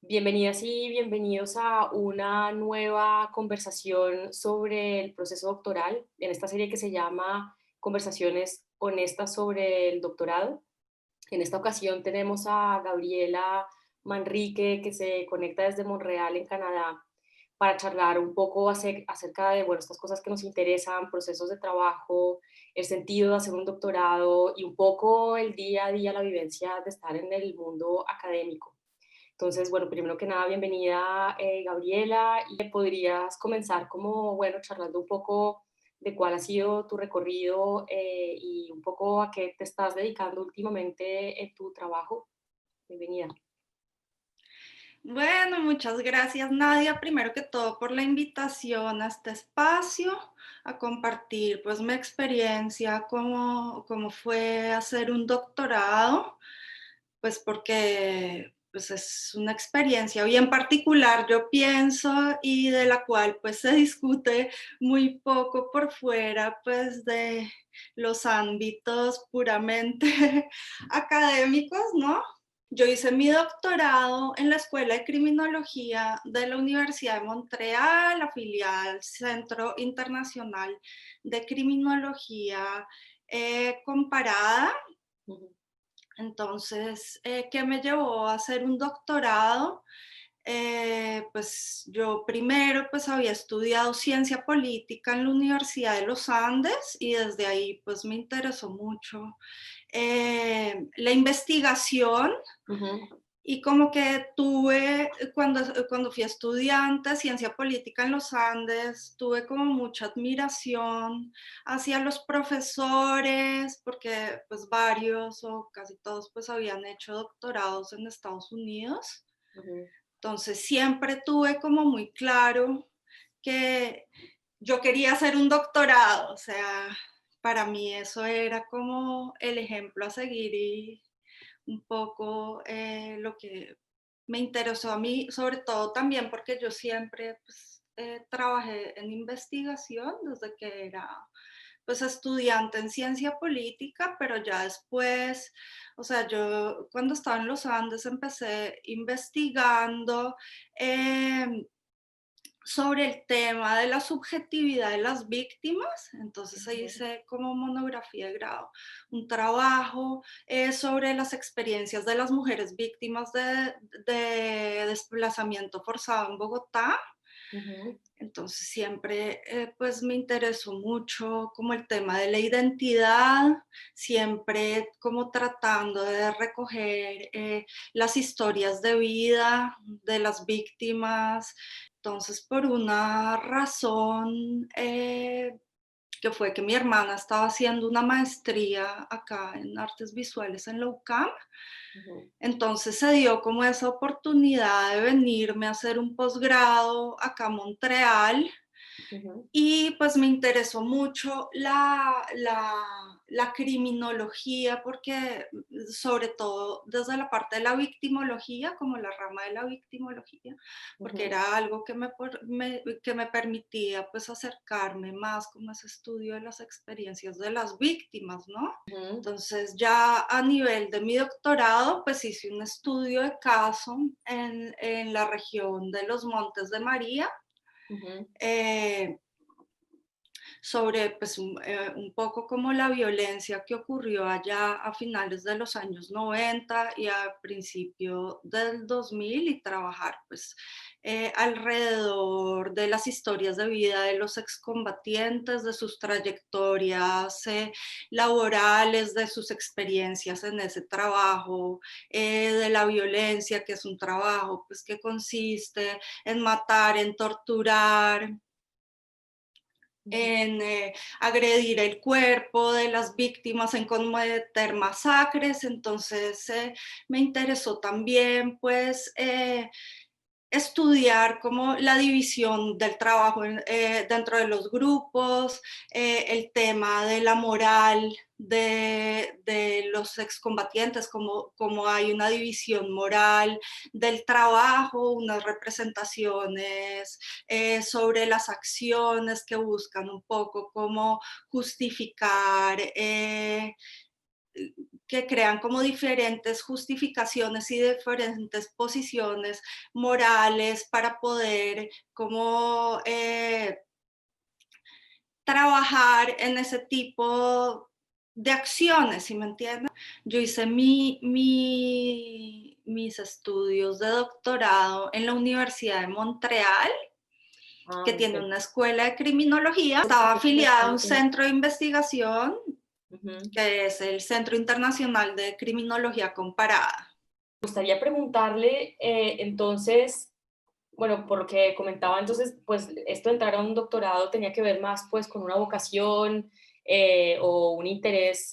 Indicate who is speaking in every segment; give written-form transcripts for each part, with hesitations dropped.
Speaker 1: Bienvenidas y bienvenidos a una nueva conversación sobre el proceso doctoral en esta serie que se llama Conversaciones honestas sobre el doctorado. En esta ocasión tenemos a Gabriela Manrique que se conecta desde Montreal, en Canadá, para charlar un poco acerca de estas cosas que nos interesan, procesos de trabajo, el sentido de hacer un doctorado y un poco el día a día, la vivencia de estar en el mundo académico. Entonces, primero que nada, bienvenida, Gabriela, y podrías comenzar como, charlando un poco de cuál ha sido tu recorrido y un poco a qué te estás dedicando últimamente en tu trabajo. Bienvenida.
Speaker 2: Bueno, muchas gracias Nadia, primero que todo por la invitación a este espacio, a compartir pues mi experiencia, cómo fue hacer un doctorado, pues porque pues es una experiencia bien particular, yo pienso, y de la cual pues se discute muy poco por fuera pues de los ámbitos puramente académicos, ¿no? Yo hice mi doctorado en la Escuela de Criminología de la Universidad de Montreal, afiliada al Centro Internacional de Criminología Comparada.
Speaker 1: Ujú.
Speaker 2: Entonces, ¿qué me llevó a hacer un doctorado? Pues yo primero pues había estudiado ciencia política en la Universidad de los Andes y desde ahí pues me interesó mucho la investigación.
Speaker 1: Ujú.
Speaker 2: Y como que tuve, cuando fui estudiante de ciencia política en los Andes, tuve como mucha admiración hacia los profesores, porque pues varios o casi todos pues habían hecho doctorados en Estados Unidos.
Speaker 1: Ujú.
Speaker 2: Entonces siempre tuve como muy claro que yo quería hacer un doctorado, o sea, para mí eso era como el ejemplo a seguir y un poco lo que me interesó a mí, sobre todo también porque yo siempre pues, trabajé en investigación desde que era pues estudiante en ciencia política, pero ya después, o sea, yo cuando estaba en los Andes empecé investigando eh, sobre el tema de la subjetividad de las víctimas, entonces ahí
Speaker 1: Ujú.
Speaker 2: hice como monografía de grado, un trabajo sobre las experiencias de las mujeres víctimas de desplazamiento forzado en Bogotá.
Speaker 1: Ujú.
Speaker 2: Entonces siempre pues me interesó mucho como el tema de la identidad, siempre como tratando de recoger las historias de vida de las víctimas. Entonces por una razón que fue que mi hermana estaba haciendo una maestría acá en artes visuales en la UCAM,
Speaker 1: Ujú.
Speaker 2: entonces se dio como esa oportunidad de venirme a hacer un posgrado acá a Montreal
Speaker 1: Ujú.
Speaker 2: y pues me interesó mucho la criminología porque sobre todo desde la parte de la victimología, como la rama de la victimología, porque
Speaker 1: Ujú.
Speaker 2: era algo que me permitía pues acercarme más como a ese estudio de las experiencias de las víctimas, ¿no?
Speaker 1: Ujú.
Speaker 2: Entonces ya a nivel de mi doctorado, pues hice un estudio de caso en la región de los Montes de María,
Speaker 1: Ujú.
Speaker 2: eh, sobre pues un poco como la violencia que ocurrió allá a finales de los años 90 y a principio del 2000 y trabajar pues alrededor de las historias de vida de los excombatientes, de sus trayectorias laborales, de sus experiencias en ese trabajo, de la violencia, que es un trabajo pues que consiste en matar, en torturar,
Speaker 1: Ujú.
Speaker 2: en agredir el cuerpo de las víctimas, en cometer masacres. Entonces me interesó también pues estudiar como la división del trabajo dentro de los grupos, el tema de la moral de los excombatientes, como hay una división moral del trabajo, unas representaciones sobre las acciones que buscan un poco como justificar que crean como diferentes justificaciones y diferentes posiciones morales para poder como trabajar en ese tipo de acciones, ¿sí me entiendes? Yo hice mis estudios de doctorado en la Universidad de Montreal,
Speaker 1: Ah,
Speaker 2: que tiene
Speaker 1: ok.
Speaker 2: una escuela de criminología.
Speaker 1: Súper
Speaker 2: Estaba afiliada a un
Speaker 1: interesante.
Speaker 2: centro de investigación
Speaker 1: Ujú.
Speaker 2: que es el Centro Internacional de Criminología Comparada.
Speaker 1: Me gustaría preguntarle, entonces, bueno, por lo que comentaba, entonces, pues esto de entrar a un doctorado tenía que ver más pues con una vocación o un interés,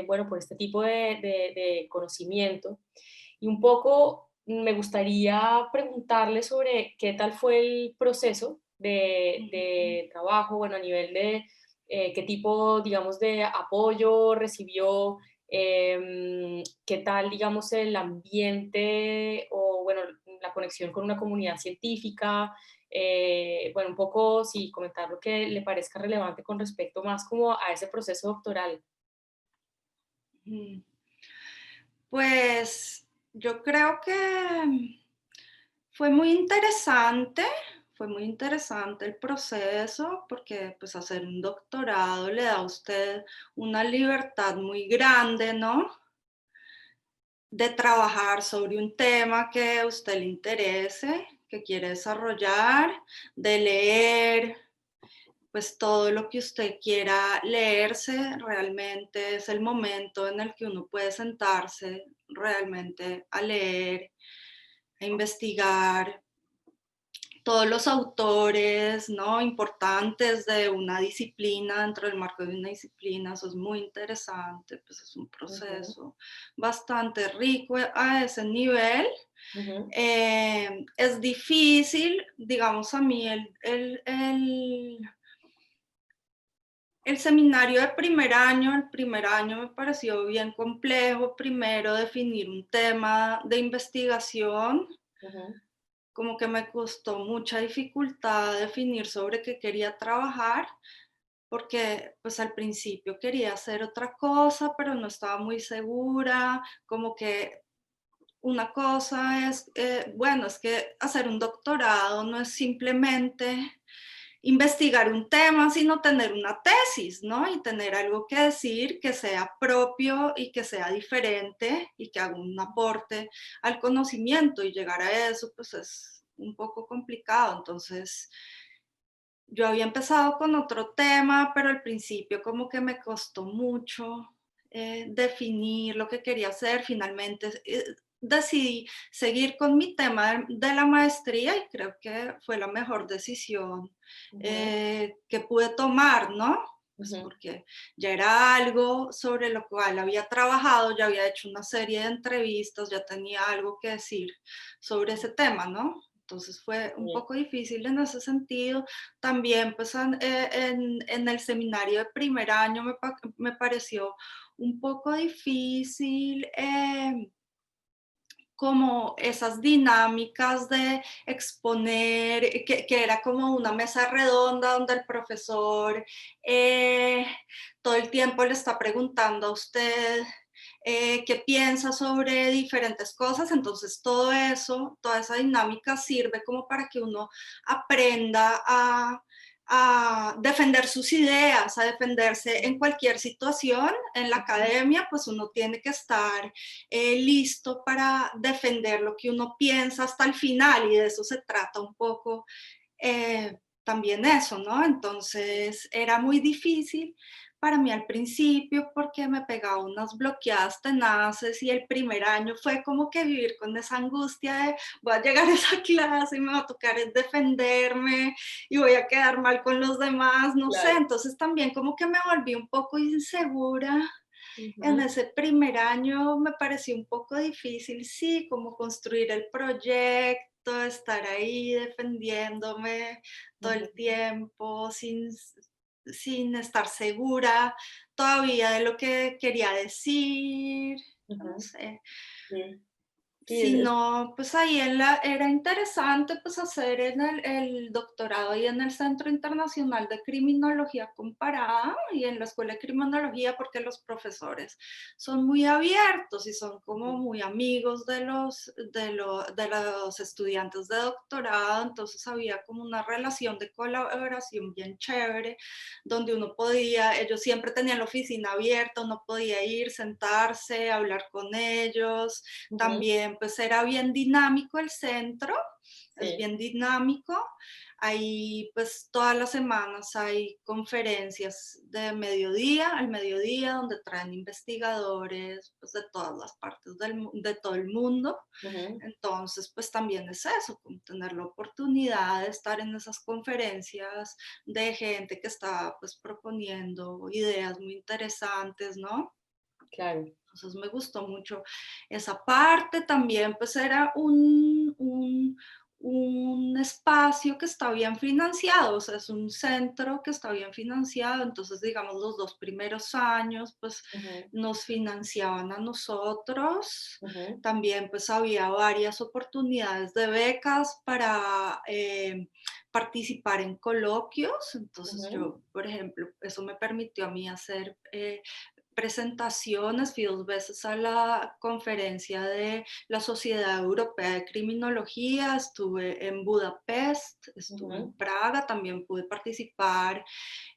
Speaker 1: bueno, por este tipo de conocimiento. Y un poco me gustaría preguntarle sobre qué tal fue el proceso de trabajo, bueno, a nivel de qué tipo, digamos, de apoyo recibió, qué tal, digamos, el ambiente o, bueno, la conexión con una comunidad científica, bueno, un poco, sí, comentar lo que le parezca relevante con respecto más como a ese proceso doctoral.
Speaker 2: Mm. Pues yo creo que fue muy interesante el proceso porque pues hacer un doctorado le da a usted una libertad muy grande, ¿no? De trabajar sobre un tema que a usted le interese, que quiere desarrollar, de leer, pues todo lo que usted quiera leerse, realmente es el momento en el que uno puede sentarse realmente a leer, a investigar todos los autores, ¿no? Importantes de una disciplina, dentro del marco de una disciplina, eso es muy interesante, pues es un
Speaker 1: Ujú,
Speaker 2: proceso bastante rico a ese nivel.
Speaker 1: ujú,
Speaker 2: Es difícil, digamos a mí, el seminario de el primer año me pareció bien complejo, primero definir un tema de investigación,
Speaker 1: ujú,
Speaker 2: como que me costó mucha dificultad definir sobre qué quería trabajar, porque pues al principio quería hacer otra cosa, pero no estaba muy segura, como que una cosa es, bueno, es que hacer un doctorado no es simplemente investigar un tema, sino tener una tesis, ¿no? Y tener algo que decir que sea propio y que sea diferente y que haga un aporte al conocimiento y llegar a eso, pues es un poco complicado. Entonces, yo había empezado con otro tema, pero al principio como que me costó mucho definir lo que quería hacer. Finalmente decidí seguir con mi tema de la maestría y creo que fue la mejor decisión
Speaker 1: ujú,
Speaker 2: que pude tomar, ¿no? Pues
Speaker 1: ujú.
Speaker 2: porque ya era algo sobre lo cual había trabajado, ya había hecho una serie de entrevistas, ya tenía algo que decir sobre ese tema, ¿no? Entonces fue un
Speaker 1: Bien.
Speaker 2: poco difícil en ese sentido. También pues en el seminario de primer año me pareció un poco difícil como esas dinámicas de exponer, que era como una mesa redonda donde el profesor eh, todo el tiempo le está preguntando a usted qué piensa sobre diferentes cosas. Entonces todo eso, toda esa dinámica sirve como para que uno aprenda a defender sus ideas, a defenderse en cualquier situación. En la
Speaker 1: Ujú,
Speaker 2: academia, pues uno tiene que estar listo para defender lo que uno piensa hasta el final y de eso se trata un poco también eso, ¿no? Entonces era muy difícil para mí al principio porque me pegaba unas bloqueadas tenaces y el primer año fue como que vivir con esa angustia de voy a llegar a esa clase y me va a tocar es defenderme y voy a quedar mal con los demás, no sé,
Speaker 1: claro.
Speaker 2: entonces también como que me volví un poco insegura en
Speaker 1: Ujú,
Speaker 2: ese primer año. Me pareció un poco difícil, sí, como construir el proyecto, estar ahí defendiéndome todo
Speaker 1: ujú,
Speaker 2: el tiempo, sin estar segura todavía de lo que quería decir, no
Speaker 1: ujú,
Speaker 2: sé.
Speaker 1: sí. Sí,
Speaker 2: Si no, pues ahí era interesante pues hacer el doctorado ahí en el Centro Internacional de Criminología Comparada y en la Escuela de Criminología porque los profesores son muy abiertos y son como muy amigos de los estudiantes de doctorado, entonces había como una relación de colaboración bien chévere, donde ellos siempre tenían la oficina abierta, uno podía ir, sentarse, hablar con ellos.
Speaker 1: ujú,
Speaker 2: También pues era bien dinámico el centro, es
Speaker 1: sí,
Speaker 2: bien dinámico. Ahí pues todas las semanas hay conferencias al mediodía, donde traen investigadores pues, de todas las partes de todo el mundo.
Speaker 1: ujú,
Speaker 2: Entonces pues también es eso, como tener la oportunidad de estar en esas conferencias de gente que está pues proponiendo ideas muy interesantes, ¿no?
Speaker 1: claro.
Speaker 2: Entonces me gustó mucho esa parte. También pues era un espacio que está bien financiado, o sea, es un centro que está bien financiado. Entonces, digamos, los 2 primeros años pues
Speaker 1: Ujú,
Speaker 2: nos financiaban a nosotros.
Speaker 1: ujú,
Speaker 2: También pues había varias oportunidades de becas para participar en coloquios. Entonces
Speaker 1: ujú,
Speaker 2: yo, por ejemplo, eso me permitió a mí hacer presentaciones, fui 2 veces a la conferencia de la Sociedad Europea de Criminología, estuve en Budapest, estuve en
Speaker 1: ujú,
Speaker 2: Praga, también pude participar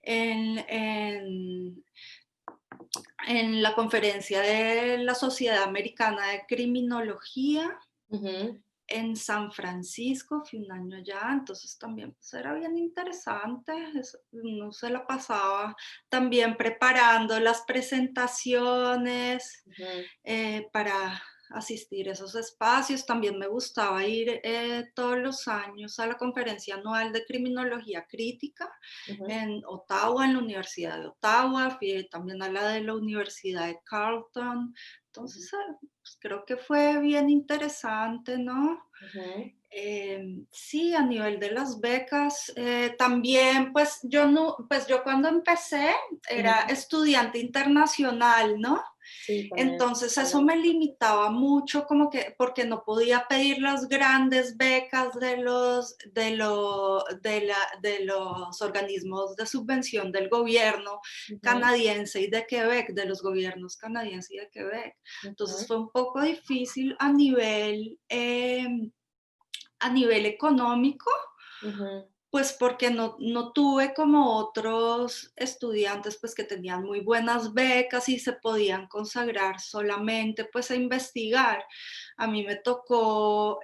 Speaker 2: en, en, en la conferencia de la Sociedad Americana de Criminología.
Speaker 1: ujú,
Speaker 2: En San Francisco, fui un año allá, entonces también pues era bien interesante, uno se la pasaba también preparando las presentaciones
Speaker 1: ujú,
Speaker 2: para asistir a esos espacios. También me gustaba ir todos los años a la conferencia anual de criminología crítica
Speaker 1: ujú,
Speaker 2: en Ottawa, en la Universidad de Ottawa, fui también a la de la Universidad de Carleton.
Speaker 1: ujú,
Speaker 2: Entonces, pues creo que fue bien interesante, ¿no?
Speaker 1: ujú,
Speaker 2: Sí, a nivel de las becas, también pues yo no, pues yo cuando empecé era
Speaker 1: ujú.
Speaker 2: estudiante internacional, ¿no?
Speaker 1: Sí, también.
Speaker 2: Entonces eso
Speaker 1: Hablamos.
Speaker 2: me limitaba mucho como que porque no podía pedir las grandes becas de los organismos de subvención del gobierno
Speaker 1: Ujú,
Speaker 2: canadiense y de Quebec, de los gobiernos canadienses y de Quebec. Entonces
Speaker 1: ujú,
Speaker 2: fue un poco difícil a nivel económico,
Speaker 1: ujú,
Speaker 2: pues porque no tuve como otros estudiantes pues que tenían muy buenas becas y se podían consagrar solamente pues a investigar. A mí me tocó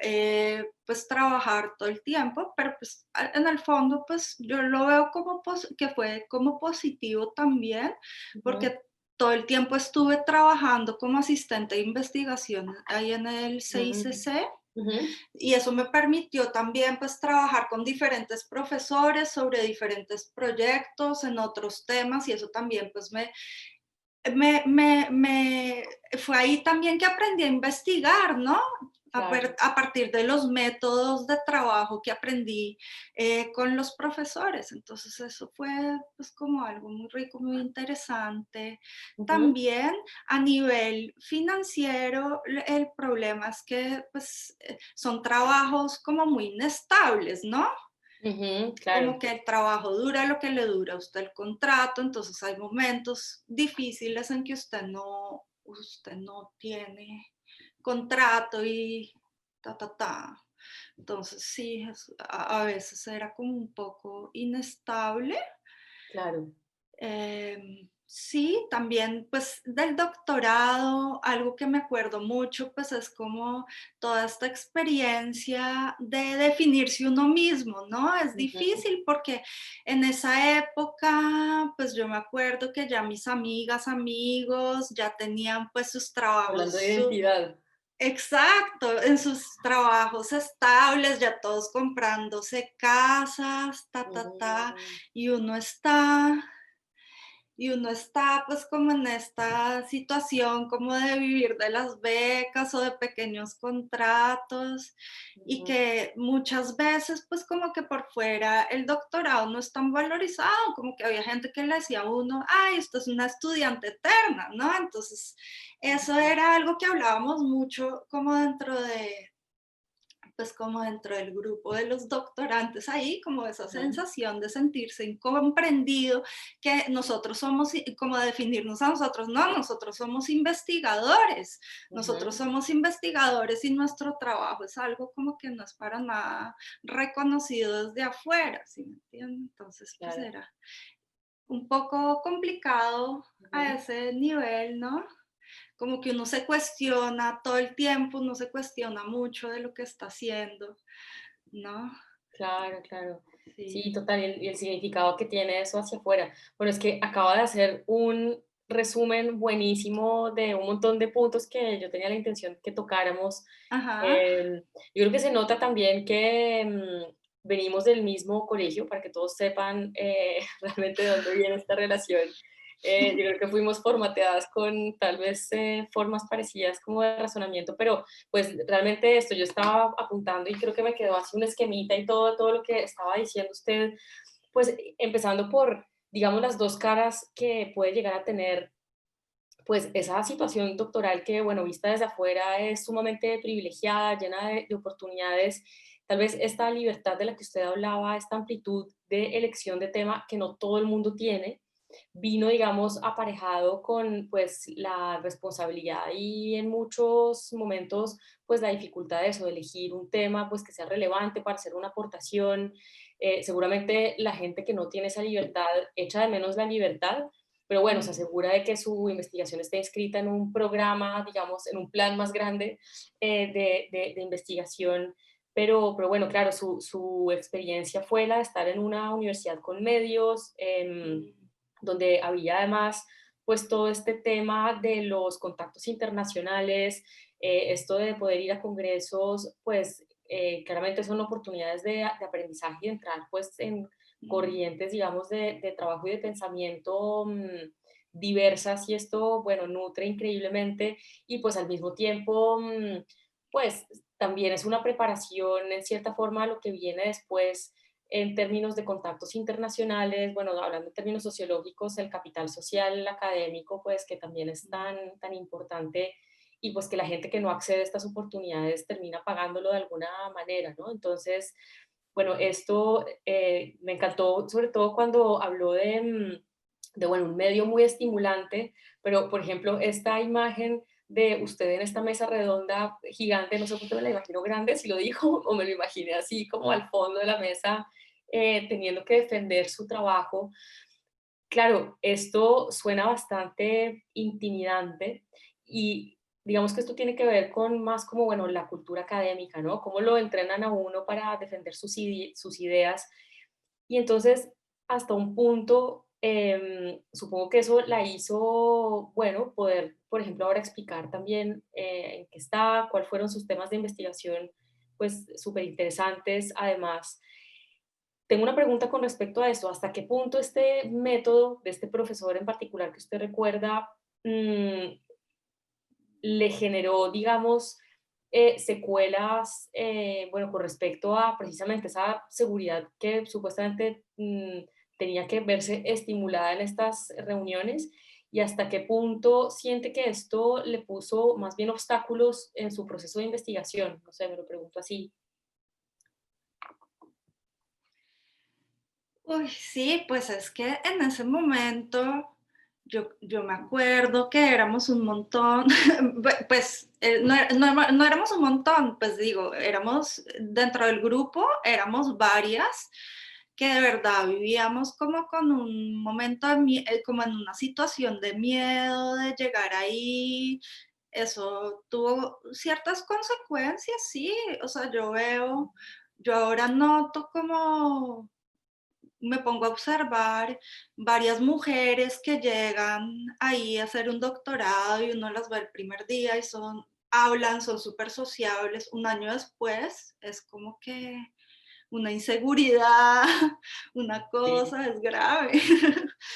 Speaker 2: pues trabajar todo el tiempo, pero pues en el fondo pues yo lo veo como que fue como positivo también,
Speaker 1: ujú,
Speaker 2: porque todo el tiempo estuve trabajando como asistente de investigación ahí en el
Speaker 1: ujú,
Speaker 2: CICC
Speaker 1: ujú,
Speaker 2: y eso me permitió también pues trabajar con diferentes profesores sobre diferentes proyectos en otros temas y eso también pues me fue ahí también que aprendí a investigar, ¿no?
Speaker 1: claro.
Speaker 2: A partir de los métodos de trabajo que aprendí con los profesores. Entonces eso fue pues como algo muy rico, muy interesante.
Speaker 1: Ujú,
Speaker 2: También a nivel financiero, el problema es que pues son trabajos como muy inestables, ¿no?
Speaker 1: ujú,
Speaker 2: Como
Speaker 1: claro.
Speaker 2: que el trabajo dura lo que le dura a usted el contrato, entonces hay momentos difíciles en que usted no tiene contrato y ta. Entonces sí, a veces era como un poco inestable.
Speaker 1: Claro.
Speaker 2: Sí, también pues del doctorado, algo que me acuerdo mucho pues es como toda esta experiencia de definirse uno mismo, ¿no? Es
Speaker 1: Ujú.
Speaker 2: difícil porque en esa época pues yo me acuerdo que ya mis amigas, amigos ya tenían pues sus
Speaker 1: Hablando de
Speaker 2: trabajos,
Speaker 1: identidad.
Speaker 2: exacto, en sus trabajos estables, ya todos comprándose casas,
Speaker 1: Mm,
Speaker 2: y uno está y uno está pues como en esta situación como de vivir de las becas o de pequeños contratos y
Speaker 1: Ujú,
Speaker 2: que muchas veces pues como que por fuera el doctorado no es tan valorizado, como que había gente que le decía a uno, ay, esto es una estudiante eterna, ¿no? Entonces eso
Speaker 1: ujú,
Speaker 2: era algo que hablábamos mucho como dentro de, pues como dentro del grupo de los doctorantes ahí, como esa
Speaker 1: ujú,
Speaker 2: sensación de sentirse incomprendido, que nosotros somos, como definirnos a nosotros, no, nosotros
Speaker 1: ujú.
Speaker 2: somos investigadores y nuestro trabajo es algo como que no es para nada reconocido desde afuera, ¿sí me entienden? Entonces, pues
Speaker 1: Claro.
Speaker 2: era un poco complicado a
Speaker 1: Ujú.
Speaker 2: ese nivel, ¿no? Como que uno se cuestiona todo el tiempo, uno se cuestiona mucho de lo que está haciendo, ¿no?
Speaker 1: Claro, claro. Sí,
Speaker 2: Sí.
Speaker 1: total, y el significado que tiene eso hacia afuera. Bueno, es que acaba de hacer un resumen buenísimo de un montón de puntos que yo tenía la intención que tocáramos.
Speaker 2: Ajá.
Speaker 1: Yo creo que se nota también que venimos del mismo colegio, para que todos sepan realmente de dónde viene esta relación. Yo creo que fuimos formateadas con tal vez formas parecidas como de razonamiento, pero pues realmente esto yo estaba apuntando y creo que me quedó así un esquemita y todo lo que estaba diciendo usted, pues empezando por, digamos, las dos caras que puede llegar a tener, pues esa situación doctoral que, bueno, vista desde afuera es sumamente privilegiada, llena de oportunidades, tal vez esta libertad de la que usted hablaba, esta amplitud de elección de tema que no todo el mundo tiene, vino, digamos, aparejado con pues la responsabilidad y en muchos momentos pues la dificultad de eso, de elegir un tema pues que sea relevante para hacer una aportación. Seguramente la gente que no tiene esa libertad echa de menos la libertad, pero bueno, se
Speaker 2: Mm,
Speaker 1: asegura de que su investigación esté inscrita en un programa, digamos, en un plan más grande de investigación. Pero bueno, claro, su experiencia fue la de estar en una universidad con medios,
Speaker 2: mm,
Speaker 1: donde había además pues todo este tema de los contactos internacionales, esto de poder ir a congresos, pues claramente son oportunidades de aprendizaje y de entrar pues en
Speaker 2: mm,
Speaker 1: corrientes, digamos, de trabajo y de pensamiento diversas y esto, bueno, nutre increíblemente y pues al mismo tiempo, pues también es una preparación en cierta forma a lo que viene después en términos de contactos internacionales, bueno, hablando en términos sociológicos, el capital social académico, pues que también es
Speaker 2: mm.
Speaker 1: tan importante y pues que la gente que no accede a estas oportunidades termina pagándolo de alguna manera, ¿no? Entonces, bueno, esto me encantó, sobre todo cuando habló de, bueno, un medio muy estimulante, pero, por ejemplo, esta imagen de usted en esta mesa redonda gigante, no sé por qué me la imagino grande, si lo dijo, o me lo imaginé así como al fondo de la mesa, teniendo que defender su trabajo. Claro, esto suena bastante intimidante y digamos que esto tiene que ver con más como, bueno, la cultura académica, ¿no? Cómo lo entrenan a uno para defender sus ideas. Y entonces, hasta un punto, supongo que eso la hizo, bueno, poder, por ejemplo, ahora explicar también en qué está, cuáles fueron sus temas de investigación, pues súper interesantes. Además, tengo una pregunta con respecto a esto. ¿Hasta qué punto este método de este profesor en particular que usted recuerda mm, le generó, digamos, secuelas, bueno, con respecto a precisamente esa seguridad que supuestamente tenía que verse estimulada en estas reuniones? ¿Y hasta qué punto siente que esto le puso más bien obstáculos en su proceso de investigación? No sé, me lo pregunto así.
Speaker 2: Uy, sí, pues es que en ese momento yo me acuerdo que éramos un montón, pues no éramos un montón, pues digo, éramos dentro del grupo, éramos varias que de verdad vivíamos como con un momento como en una situación de miedo de llegar ahí. Eso tuvo ciertas consecuencias, sí, o sea, yo ahora noto como me pongo a observar varias mujeres que llegan ahí a hacer un doctorado y uno las ve el primer día y hablan, son súper sociables. Un año después es como que una inseguridad, una
Speaker 1: Sí,
Speaker 2: cosa, es grave.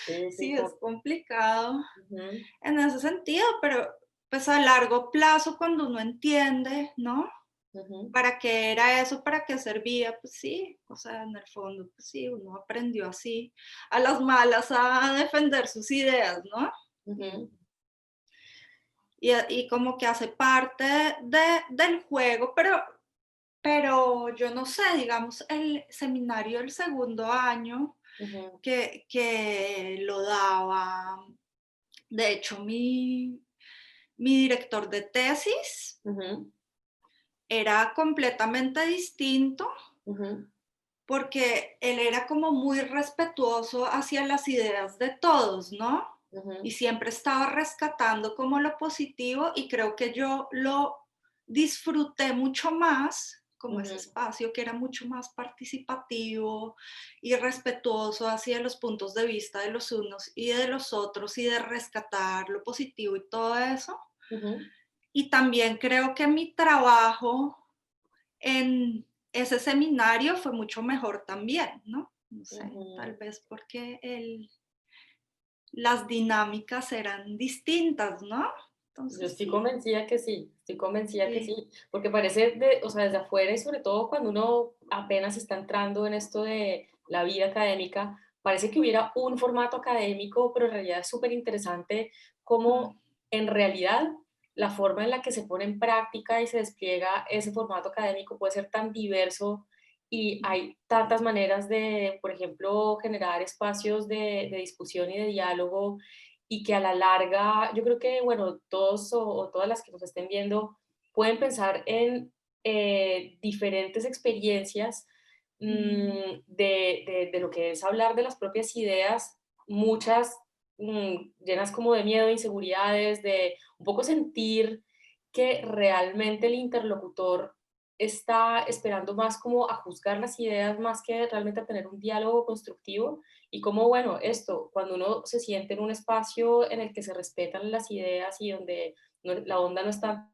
Speaker 1: sí, sí,
Speaker 2: Sí, es complicado
Speaker 1: ujú,
Speaker 2: en ese sentido, pero pues a largo plazo cuando uno entiende, ¿no?
Speaker 1: ujú,
Speaker 2: ¿Para qué era eso? ¿Para qué servía? Pues sí, o sea, en el fondo, pues sí, uno aprendió así, a las malas, a defender sus ideas, ¿no?
Speaker 1: ujú,
Speaker 2: Y como que hace parte del juego, pero yo no sé, digamos, el seminario del segundo año
Speaker 1: ujú,
Speaker 2: que lo daba, de hecho, mi director de tesis
Speaker 1: ujú,
Speaker 2: era completamente distinto
Speaker 1: ujú,
Speaker 2: porque él era como muy respetuoso hacia las ideas de todos, ¿no? Y
Speaker 1: ujú,
Speaker 2: siempre estaba rescatando como lo positivo y creo que yo lo disfruté mucho más como ese
Speaker 1: ujú.
Speaker 2: espacio que era mucho más participativo y respetuoso hacia los puntos de vista de los unos y de los otros y de rescatar lo positivo y todo eso.
Speaker 1: Ujú,
Speaker 2: Y también creo que mi trabajo en ese seminario fue mucho mejor también, ¿no? No sé, tal
Speaker 1: ujú.
Speaker 2: vez porque las dinámicas eran distintas, ¿no?
Speaker 1: Yo
Speaker 2: Entonces
Speaker 1: estoy
Speaker 2: sí,
Speaker 1: convencida que sí, estoy convencida que
Speaker 2: sí.
Speaker 1: sí, porque parece de, o sea, desde afuera y sobre todo cuando uno apenas está entrando en esto de la vida académica, parece que hubiera un formato académico, pero en realidad es súper interesante
Speaker 2: Mm,
Speaker 1: cómo en realidad la forma en la que se pone en práctica y se despliega ese formato académico puede ser tan diverso y hay tantas maneras de, por ejemplo, generar espacios de discusión y de diálogo y que a la larga, yo creo que, bueno, todos o todas las que nos estén viendo pueden pensar en diferentes experiencias
Speaker 2: mm,
Speaker 1: de lo que es hablar de las propias ideas, muchas llenas como de miedo, inseguridades, de un poco sentir que realmente el interlocutor está esperando más como a juzgar las ideas más que realmente a tener un diálogo constructivo y como, bueno, esto, cuando uno se siente en un espacio en el que se respetan las ideas y donde la onda no es tanto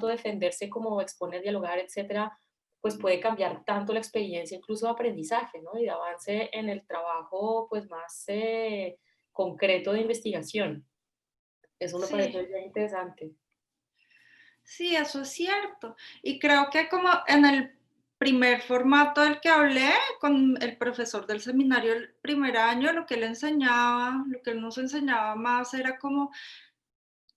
Speaker 1: defenderse como exponer, dialogar, etcétera, pues puede cambiar tanto la experiencia, incluso de aprendizaje, ¿no? Y de avance en el trabajo, pues más concreto de investigación. Eso me
Speaker 2: sí,
Speaker 1: parece bien interesante.
Speaker 2: sí, eso es cierto. Y creo que como en el primer formato del que hablé con el profesor del seminario el primer año, lo que él enseñaba, lo que él nos enseñaba más era como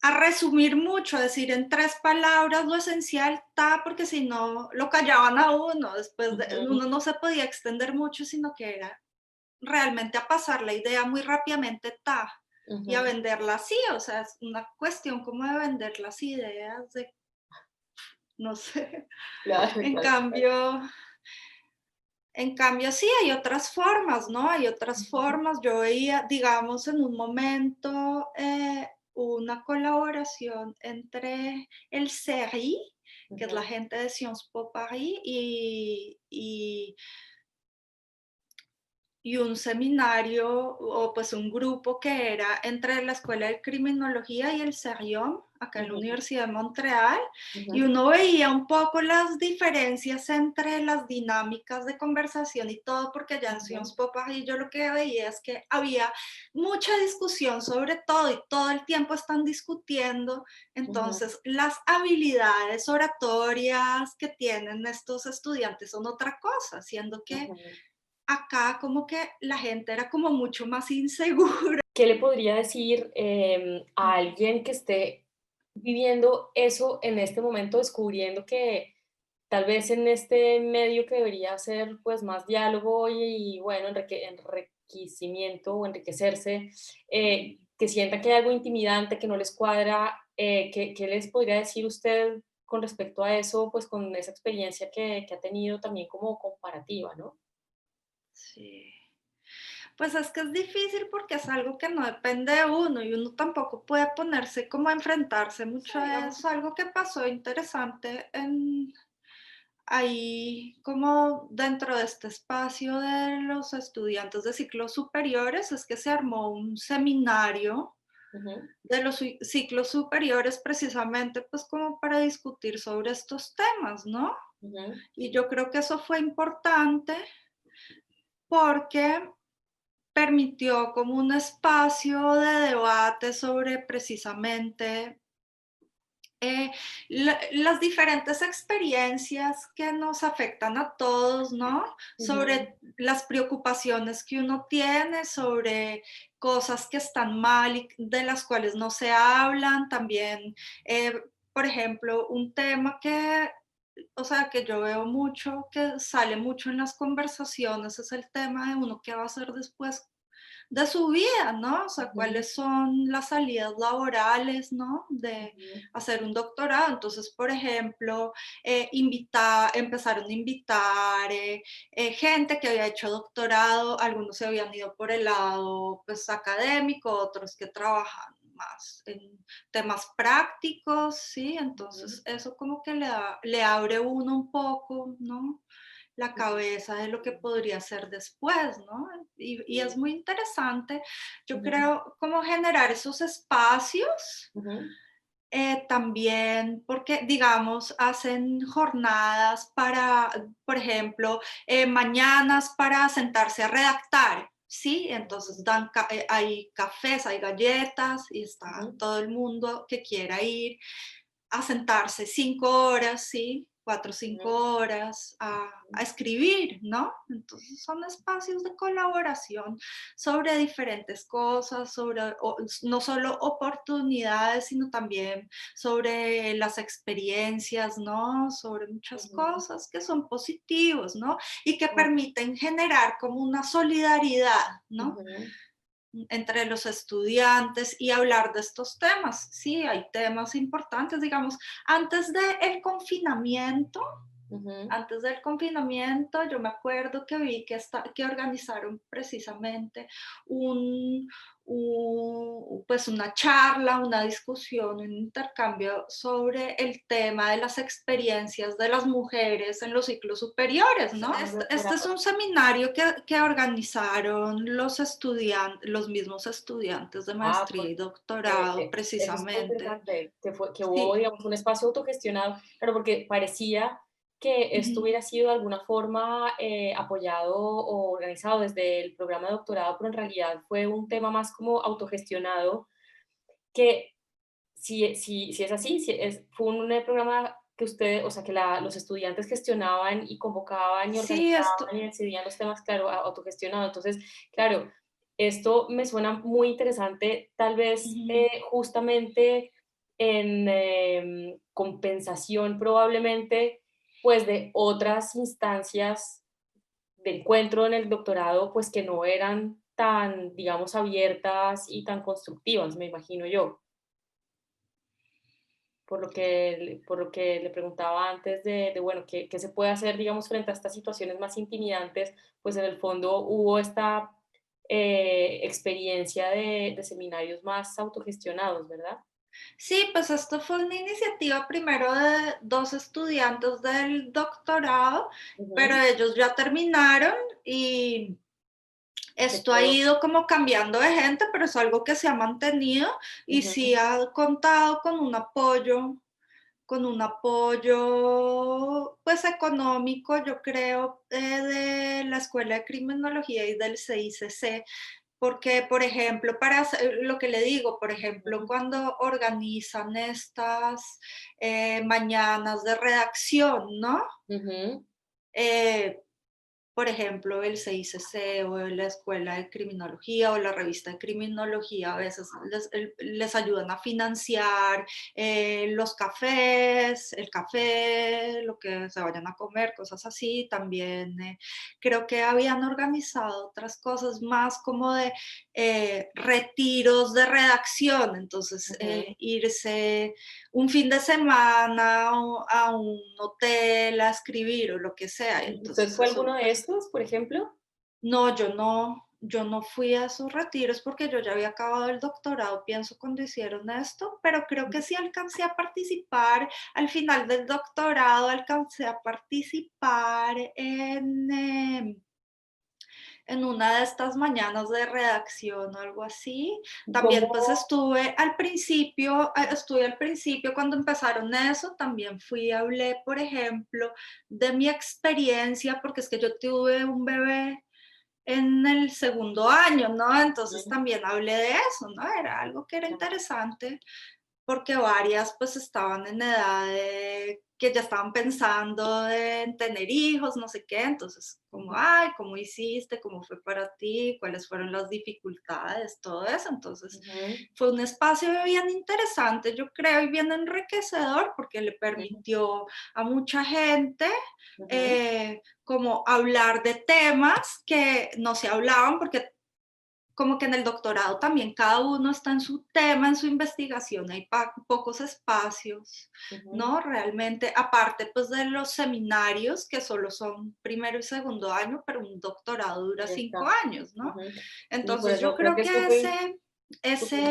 Speaker 2: a resumir mucho, decir en 3 palabras lo esencial, ta, porque si no lo callaban a uno, después
Speaker 1: Ujú,
Speaker 2: uno no se podía extender mucho, sino que era realmente a pasar la idea muy rápidamente, ta, y a
Speaker 1: ujú.
Speaker 2: venderla así, o sea, es una cuestión como de vender las ideas, de, no sé,
Speaker 1: Claro,
Speaker 2: en
Speaker 1: claro.
Speaker 2: cambio, en cambio, sí, hay otras formas, ¿no? Hay otras
Speaker 1: Ujú,
Speaker 2: formas. Yo veía, digamos, en un momento una colaboración entre el CERI, que es la
Speaker 1: ujú,
Speaker 2: gente de Sciences Po Paris, y un seminario o pues un grupo que era entre la Escuela de Criminología y el CERIOM, acá en la
Speaker 1: ujú,
Speaker 2: Universidad de Montreal, y
Speaker 1: ujú,
Speaker 2: uno veía un poco las diferencias entre las dinámicas de conversación y todo, porque ya en
Speaker 1: ujú,
Speaker 2: Sciences Po Paris yo lo que veía es que había mucha discusión sobre todo y todo el tiempo están discutiendo,
Speaker 1: ujú,
Speaker 2: entonces las habilidades oratorias que tienen estos estudiantes son otra cosa, siendo que
Speaker 1: ujú.
Speaker 2: acá como que la gente era como mucho más insegura.
Speaker 1: ¿Qué le podría decir a alguien que esté viviendo eso en este momento, descubriendo que tal vez en este medio que debería ser pues más diálogo y bueno, enriquecimiento o enriquecerse, que sienta que hay algo intimidante, que no les cuadra, ¿qué les podría decir usted con respecto a eso, pues con esa experiencia que ha tenido también como comparativa, ¿no?
Speaker 2: Sí. Pues es que es difícil porque es algo que no depende de uno y uno tampoco puede ponerse como a enfrentarse
Speaker 1: Sí,
Speaker 2: mucho a
Speaker 1: digamos.
Speaker 2: eso. Algo que pasó interesante ahí como dentro de este espacio de los estudiantes de ciclos superiores es que se armó un seminario
Speaker 1: Ujú,
Speaker 2: de los ciclos superiores precisamente pues como para discutir sobre estos temas, ¿no?
Speaker 1: ujú,
Speaker 2: Y yo creo que eso fue importante porque permitió como un espacio de debate sobre precisamente las diferentes experiencias que nos afectan a todos, ¿no?
Speaker 1: ujú,
Speaker 2: Sobre las preocupaciones que uno tiene, sobre cosas que están mal y de las cuales no se hablan. También, eh, por ejemplo, un tema que, o sea, que yo veo mucho, que sale mucho en las conversaciones, es el tema de uno qué va a hacer después de su vida, ¿no? O sea,
Speaker 1: ujú,
Speaker 2: cuáles son las salidas laborales, ¿no? De
Speaker 1: ujú,
Speaker 2: hacer un doctorado. Entonces, por ejemplo, empezaron a invitar gente que había hecho doctorado, algunos se habían ido por el lado pues, académico, otros que trabajan más en temas prácticos, ¿sí?
Speaker 1: ujú,
Speaker 2: Entonces, eso como que le abre uno un poco, ¿no? La
Speaker 1: ujú,
Speaker 2: cabeza de lo que podría ser después, ¿no? Y es muy interesante, yo
Speaker 1: ujú,
Speaker 2: creo, cómo generar esos espacios,
Speaker 1: ujú,
Speaker 2: también porque, digamos, hacen jornadas para, por ejemplo, mañanas para sentarse a redactar, ¿sí? Entonces hay cafés, hay galletas y está
Speaker 1: ujú,
Speaker 2: todo el mundo que quiera ir a sentarse 5 horas, ¿sí? 4 o 5 horas a escribir, ¿no? Entonces son espacios de colaboración sobre diferentes cosas, no solo oportunidades, sino también sobre las experiencias, ¿no? Sobre muchas
Speaker 1: ujú,
Speaker 2: cosas que son positivos, ¿no? Y que
Speaker 1: ujú,
Speaker 2: permiten generar como una solidaridad, ¿no?
Speaker 1: ujú,
Speaker 2: Entre los estudiantes y hablar de estos temas. Sí, hay temas importantes, digamos,
Speaker 1: ujú,
Speaker 2: antes del confinamiento, yo me acuerdo que vi que organizaron precisamente un, pues una charla, una discusión, un intercambio sobre el tema de las experiencias de las mujeres en los ciclos superiores, ¿no?
Speaker 1: ujú,
Speaker 2: Este es
Speaker 1: doctorado.
Speaker 2: un seminario que organizaron los mismos estudiantes de
Speaker 1: Ah,
Speaker 2: maestría
Speaker 1: pues
Speaker 2: y doctorado,
Speaker 1: eso es súper
Speaker 2: precisamente.
Speaker 1: interesante, que hubo,
Speaker 2: Sí.
Speaker 1: digamos, un espacio autogestionado, claro, porque parecía que esto
Speaker 2: Ujú.
Speaker 1: hubiera sido de alguna forma apoyado o organizado desde el programa de doctorado, pero en realidad fue un tema más como autogestionado, que si es así, fue un programa que usted, o sea, que los estudiantes gestionaban y convocaban y
Speaker 2: Sí,
Speaker 1: organizaban y decidían los temas, claro, autogestionado. Entonces, claro, esto me suena muy interesante, tal vez
Speaker 2: ujú.
Speaker 1: justamente en compensación probablemente, pues de otras instancias de encuentro en el doctorado, pues que no eran tan, digamos, abiertas y tan constructivas, me imagino yo. Por lo que le preguntaba antes bueno, ¿qué se puede hacer, digamos, frente a estas situaciones más intimidantes? Pues en el fondo hubo esta experiencia de seminarios más autogestionados, ¿verdad?
Speaker 2: Sí, pues esto fue una iniciativa primero de dos estudiantes del doctorado, pero
Speaker 1: Ujú.
Speaker 2: ellos ya terminaron y
Speaker 1: Se
Speaker 2: esto ha
Speaker 1: quedó.
Speaker 2: ido como cambiando de gente, pero es algo que se ha mantenido y sí
Speaker 1: Ujú,
Speaker 2: ha contado con un apoyo pues económico, yo creo, de la Escuela de Criminología y del CICC, porque, por ejemplo, lo que le digo, por ejemplo,
Speaker 1: ujú,
Speaker 2: cuando organizan estas mañanas de redacción, ¿no?
Speaker 1: ujú,
Speaker 2: Eh, por ejemplo, el CICC o la Escuela de Criminología o la revista de Criminología a veces les ayudan a financiar los cafés, el café, lo que se vayan a comer, cosas así. También creo que habían organizado otras cosas más como de retiros de redacción, entonces
Speaker 1: ujú.
Speaker 2: irse un fin de semana a un hotel a escribir o lo que sea.
Speaker 1: ¿Usted
Speaker 2: Entonces
Speaker 1: fue a
Speaker 2: eso,
Speaker 1: alguno de
Speaker 2: pues,
Speaker 1: estos, por ejemplo?
Speaker 2: no, yo no fui a esos retiros porque yo ya había acabado el doctorado, pienso, cuando hicieron esto, pero creo que sí alcancé a participar, al final del doctorado alcancé a participar en una de estas mañanas de redacción o algo así. También pues
Speaker 1: ¿Cómo?
Speaker 2: estuve al principio cuando empezaron eso, también fui, hablé, por ejemplo, de mi experiencia, porque es que yo tuve un bebé en el segundo año, ¿no? Entonces
Speaker 1: Ujú,
Speaker 2: también hablé de eso, ¿no? Era algo que era interesante porque varias pues estaban en edad de que ya estaban pensando en tener hijos, no sé qué, entonces como,
Speaker 1: ujú,
Speaker 2: ay, ¿cómo hiciste? ¿Cómo fue para ti? ¿Cuáles fueron las dificultades? Todo eso, entonces
Speaker 1: ujú,
Speaker 2: fue un espacio bien interesante, yo creo, y bien enriquecedor porque le
Speaker 1: ujú,
Speaker 2: permitió a mucha gente
Speaker 1: ujú.
Speaker 2: como hablar de temas que no se hablaban porque como que en el doctorado también cada uno está en su tema, en su investigación, hay pocos espacios,
Speaker 1: Ujú,
Speaker 2: ¿no? Realmente, aparte pues de los seminarios que solo son primero y segundo año, pero un doctorado dura
Speaker 1: ya
Speaker 2: 5 años, ¿no?
Speaker 1: ujú. Sí, por
Speaker 2: Entonces yo
Speaker 1: eso creo
Speaker 2: creo
Speaker 1: que es
Speaker 2: que
Speaker 1: súper, súper.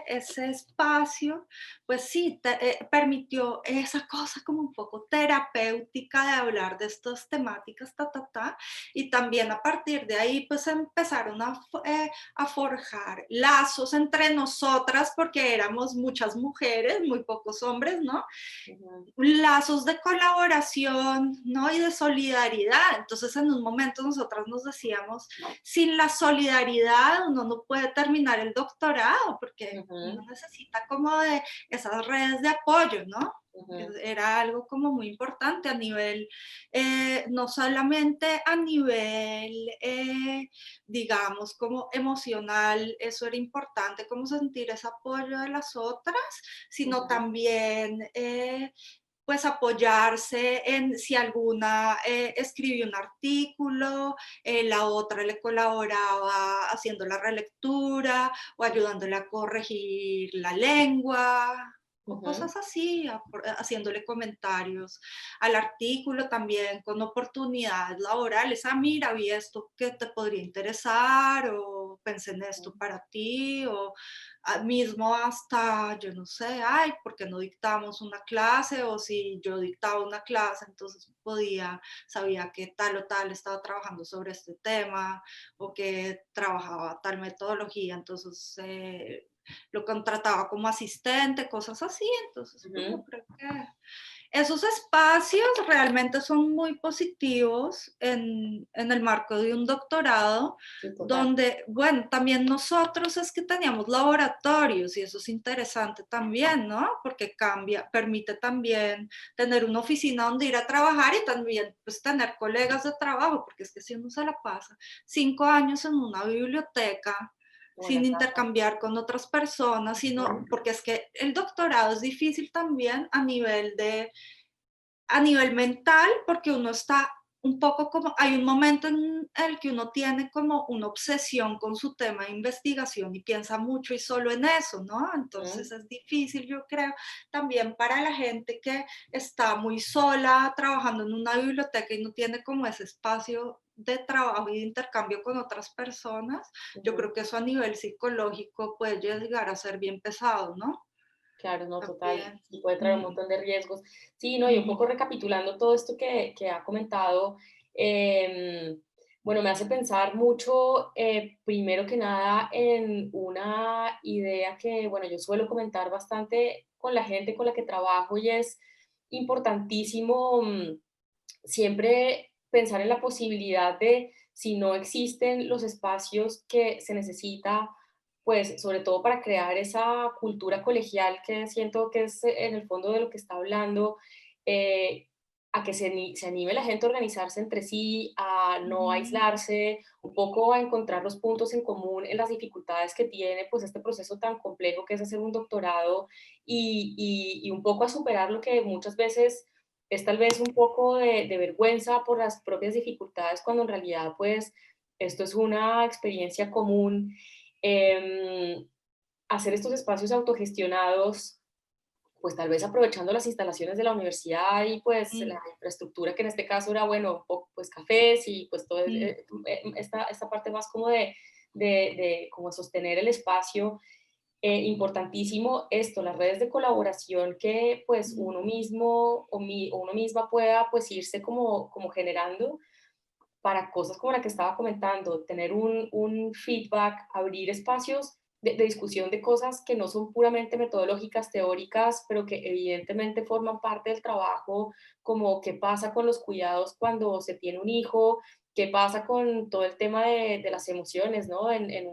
Speaker 2: ese espacio, pues sí, permitió esa cosa como un poco terapéutica de hablar de estas temáticas, y también a partir de ahí pues empezaron a forjar lazos entre nosotras porque éramos muchas mujeres, muy pocos hombres, ¿no?
Speaker 1: Ujú,
Speaker 2: Lazos de colaboración, ¿no? Y de solidaridad. Entonces, en un momento nosotras nos decíamos, sin la solidaridad uno no puede terminar el doctorado, porque uno
Speaker 1: ujú,
Speaker 2: necesita como de esas redes de apoyo, ¿no?
Speaker 1: ujú,
Speaker 2: Era algo como muy importante a nivel, no solamente a nivel, digamos, como emocional, eso era importante, como sentir ese apoyo de las otras, sino
Speaker 1: ujú,
Speaker 2: también pues apoyarse en si alguna escribió un artículo, la otra le colaboraba haciendo la relectura o ayudándole a corregir la lengua o
Speaker 1: ujú,
Speaker 2: cosas así, haciéndole comentarios al artículo también con oportunidades laborales. Ah, mira, vi esto que te podría interesar o pensé en esto
Speaker 1: ujú,
Speaker 2: para ti o mismo hasta, yo no sé, ay, ¿por qué no dictamos una clase? O si yo dictaba una clase, entonces sabía que tal o tal estaba trabajando sobre este tema o que trabajaba tal metodología, entonces lo contrataba como asistente, cosas así, entonces pues yo
Speaker 1: ujú.
Speaker 2: creo que esos espacios realmente son muy positivos en el marco de un doctorado,
Speaker 1: Sí, total.
Speaker 2: donde, bueno, también nosotros es que teníamos laboratorios y eso es interesante también, ¿no? Porque permite también tener una oficina donde ir a trabajar y también pues tener colegas de trabajo, porque es que si uno se la pasa 5 años en una biblioteca,
Speaker 1: O en la
Speaker 2: sin
Speaker 1: casa.
Speaker 2: intercambiar con otras personas, sino
Speaker 1: Ujú,
Speaker 2: porque es que el doctorado es difícil también a nivel mental, porque uno está un poco como, hay un momento en el que uno tiene como una obsesión con su tema de investigación y piensa mucho y solo en eso, ¿no?
Speaker 1: ujú,
Speaker 2: Entonces es difícil, yo creo, también para la gente que está muy sola trabajando en una biblioteca y no tiene como ese espacio de trabajo y de intercambio con otras personas, yo
Speaker 1: ujú.
Speaker 2: creo que eso a nivel psicológico puede llegar a ser bien pesado, ¿no?
Speaker 1: Claro, no, total,
Speaker 2: También.
Speaker 1: y puede traer un
Speaker 2: Mm,
Speaker 1: montón de riesgos. Sí, no, y un
Speaker 2: ujú,
Speaker 1: poco recapitulando todo esto que ha comentado, em, bueno, me hace pensar mucho, primero que nada, en una idea que, bueno, yo suelo comentar bastante con la gente con la que trabajo y es importantísimo siempre pensar en la posibilidad de, si no existen los espacios que se necesita, pues sobre todo para crear esa cultura colegial que siento que es en el fondo de lo que está hablando, eh, a que se anime la gente a organizarse entre sí, a no
Speaker 2: ujú.
Speaker 1: aislarse, un poco a encontrar los puntos en común en las dificultades que tiene pues este proceso tan complejo que es hacer un doctorado y un poco a superar lo que muchas veces es tal vez un poco de vergüenza por las propias dificultades, cuando en realidad, pues, esto es una experiencia común. Em, Hacer estos espacios autogestionados, pues tal vez aprovechando las instalaciones de la universidad y pues la
Speaker 2: Mm,
Speaker 1: infraestructura que en este caso era, bueno, un poco, pues cafés y pues toda
Speaker 2: mm,
Speaker 1: esta parte más como de como sostener el espacio. Importantísimo esto, las redes de colaboración que pues
Speaker 2: mm,
Speaker 1: uno mismo o uno misma pueda pues irse como generando. para cosas como la que estaba comentando, tener un feedback, abrir espacios de discusión de cosas que no son puramente metodológicas, teóricas, pero que evidentemente forman parte del trabajo, como qué pasa con los cuidados cuando se tiene un hijo, qué pasa con todo el tema de las emociones, ¿no? En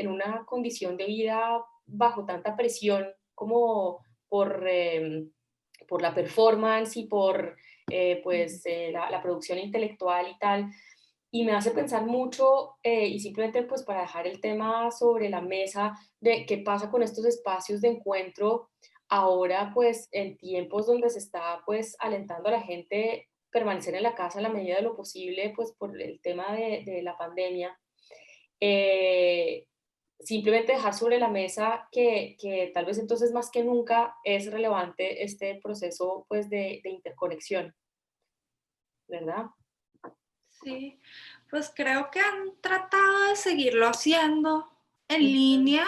Speaker 1: una condición de vida bajo tanta presión como por la performance y por la producción intelectual y tal. Y me hace pensar mucho, y simplemente pues para dejar el tema sobre la mesa, de qué pasa con estos espacios de encuentro ahora pues en tiempos donde se está pues alentando a la gente permanecer en la casa en la medida de lo posible pues por el tema de la pandemia. Eh, Simplemente dejar sobre la mesa que tal vez entonces más que nunca es relevante este proceso pues de interconexión, ¿verdad?
Speaker 2: Sí, pues creo que han tratado de seguirlo haciendo en
Speaker 1: Ujú,
Speaker 2: línea,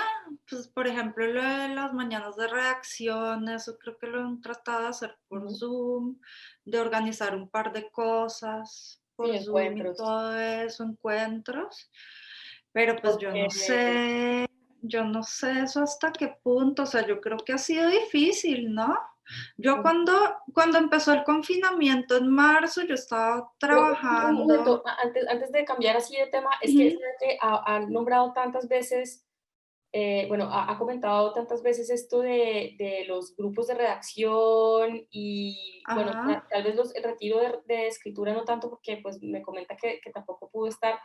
Speaker 2: pues por ejemplo lo de las mañanas de redacción, eso creo que lo han tratado de hacer por
Speaker 1: ujú.
Speaker 2: Zoom, de organizar un par de cosas
Speaker 1: Sí,
Speaker 2: por Zoom y
Speaker 1: encuentros.
Speaker 2: todo eso, encuentros, pero pues
Speaker 1: Porque
Speaker 2: yo no sé eso hasta qué punto, o sea, yo creo que ha sido difícil, ¿no? Yo cuando empezó el confinamiento en marzo, yo estaba
Speaker 1: pero un momento,
Speaker 2: trabajando.
Speaker 1: antes de cambiar así de tema, es que
Speaker 2: Ujú.
Speaker 1: sabe que ha nombrado tantas veces, bueno, ha comentado tantas veces esto de los grupos de redacción y, bueno,
Speaker 2: Ajá.
Speaker 1: tal vez el retiro de escritura no tanto porque pues me comenta que tampoco pudo estar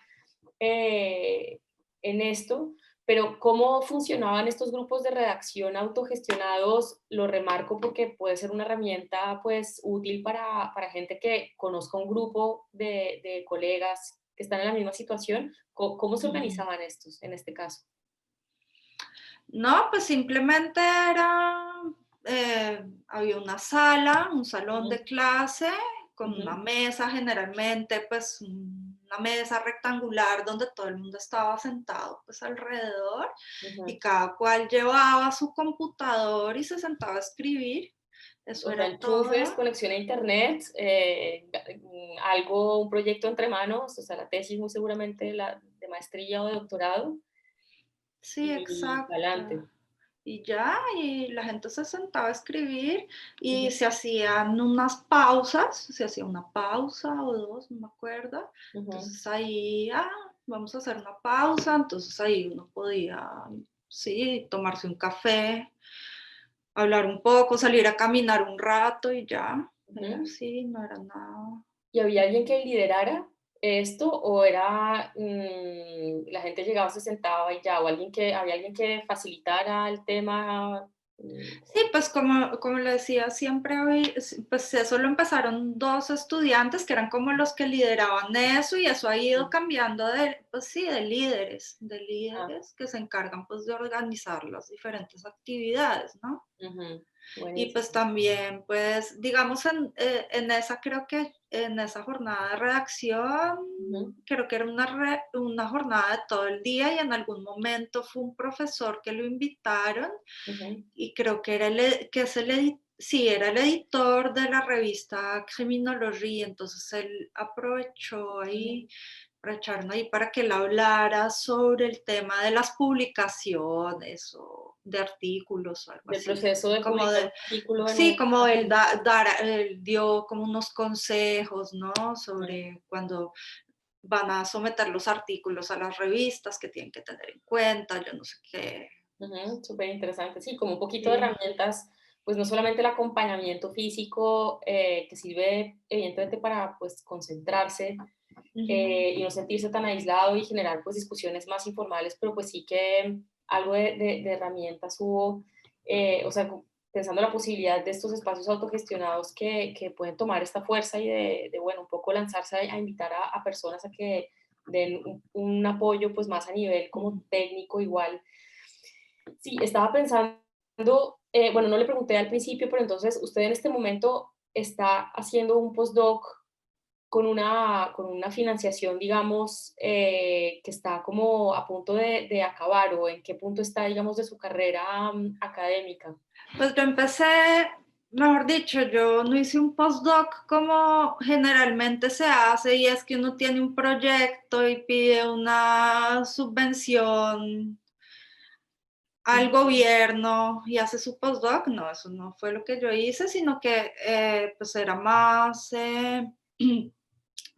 Speaker 1: eh, en esto, pero cómo funcionaban estos grupos de redacción autogestionados, lo remarco porque puede ser una herramienta pues útil para gente que conozca un grupo de colegas que están en la misma situación. ¿Cómo se
Speaker 2: Ujú.
Speaker 1: organizaban estos en este caso?
Speaker 2: No, pues simplemente era, había una sala, un salón
Speaker 1: Ujú,
Speaker 2: de clase con una
Speaker 1: ujú,
Speaker 2: mesa, generalmente pues una mesa rectangular donde todo el mundo estaba sentado pues alrededor y
Speaker 1: ujú.
Speaker 2: cada cual llevaba su computador y se sentaba a escribir. Eso
Speaker 1: O sea,
Speaker 2: era
Speaker 1: enchufes,
Speaker 2: todo.
Speaker 1: conexión a internet, algo, un proyecto entre manos, o sea, la tesis muy seguramente de maestría o de doctorado,
Speaker 2: Sí,
Speaker 1: y
Speaker 2: exacto.
Speaker 1: adelante.
Speaker 2: Y ya, y la gente se sentaba a escribir y
Speaker 1: Ujú,
Speaker 2: se hacían unas pausas, se hacía una pausa o dos, no me acuerdo.
Speaker 1: ujú.
Speaker 2: Entonces ahí, vamos a hacer una pausa, entonces ahí uno podía, sí, tomarse un café, hablar un poco, salir a caminar un rato y ya, era
Speaker 1: Ujú.
Speaker 2: así, no era nada.
Speaker 1: ¿Y había alguien que liderara esto o era la gente llegaba, se sentaba y ya, o había alguien que facilitara el tema?
Speaker 2: Sí, pues como le decía, siempre pues eso lo empezaron dos estudiantes que eran como los que lideraban eso y eso ha ido
Speaker 1: Mm,
Speaker 2: cambiando pues sí, de
Speaker 1: ah,
Speaker 2: líderes que se encargan pues de organizar las diferentes actividades, ¿no?
Speaker 1: ujú,
Speaker 2: Y pues
Speaker 1: buenísimo.
Speaker 2: también, pues, digamos, en esa, creo que en esa jornada de redacción,
Speaker 1: Ujú,
Speaker 2: creo que era una jornada de todo el día y en algún momento fue un profesor que lo invitaron
Speaker 1: ujú,
Speaker 2: y creo que que es sí, era el editor de la revista Criminología, entonces él aprovechó ahí,
Speaker 1: ujú.
Speaker 2: aprovecharon ahí para que él hablara sobre el tema de las publicaciones o de artículos o algo
Speaker 1: Del
Speaker 2: así,
Speaker 1: proceso
Speaker 2: así
Speaker 1: de
Speaker 2: como
Speaker 1: publicar un
Speaker 2: de,
Speaker 1: artículo en
Speaker 2: sí,
Speaker 1: un
Speaker 2: como él,
Speaker 1: agente.
Speaker 2: él dio como unos consejos, ¿no?
Speaker 1: Ujú,
Speaker 2: Sobre cuando van a someter los artículos a las revistas que tienen que tener en cuenta, yo no sé qué.
Speaker 1: ujú, súper interesante. Sí, como un poquito de
Speaker 2: Sí.
Speaker 1: herramientas, pues no solamente el acompañamiento físico que sirve evidentemente para pues concentrarse,
Speaker 2: Ujú.
Speaker 1: y no sentirse tan aislado y generar pues discusiones más informales, pero pues sí que algo de herramientas hubo, o sea, pensando la posibilidad de estos espacios autogestionados que pueden tomar esta fuerza y bueno, un poco lanzarse a invitar a personas a que den un apoyo pues más a nivel como
Speaker 2: Ujú.
Speaker 1: técnico igual. Sí, estaba pensando, bueno, no le pregunté al principio, pero entonces usted en este momento está haciendo un postdoc con una financiación, digamos, que está como a punto de acabar o en qué punto está, digamos, de su carrera académica.
Speaker 2: Pues yo empecé mejor dicho, yo no hice un postdoc como generalmente se hace y es que uno tiene un proyecto y pide una subvención al gobierno y hace su postdoc. No, eso no fue lo que yo hice, sino que pues era más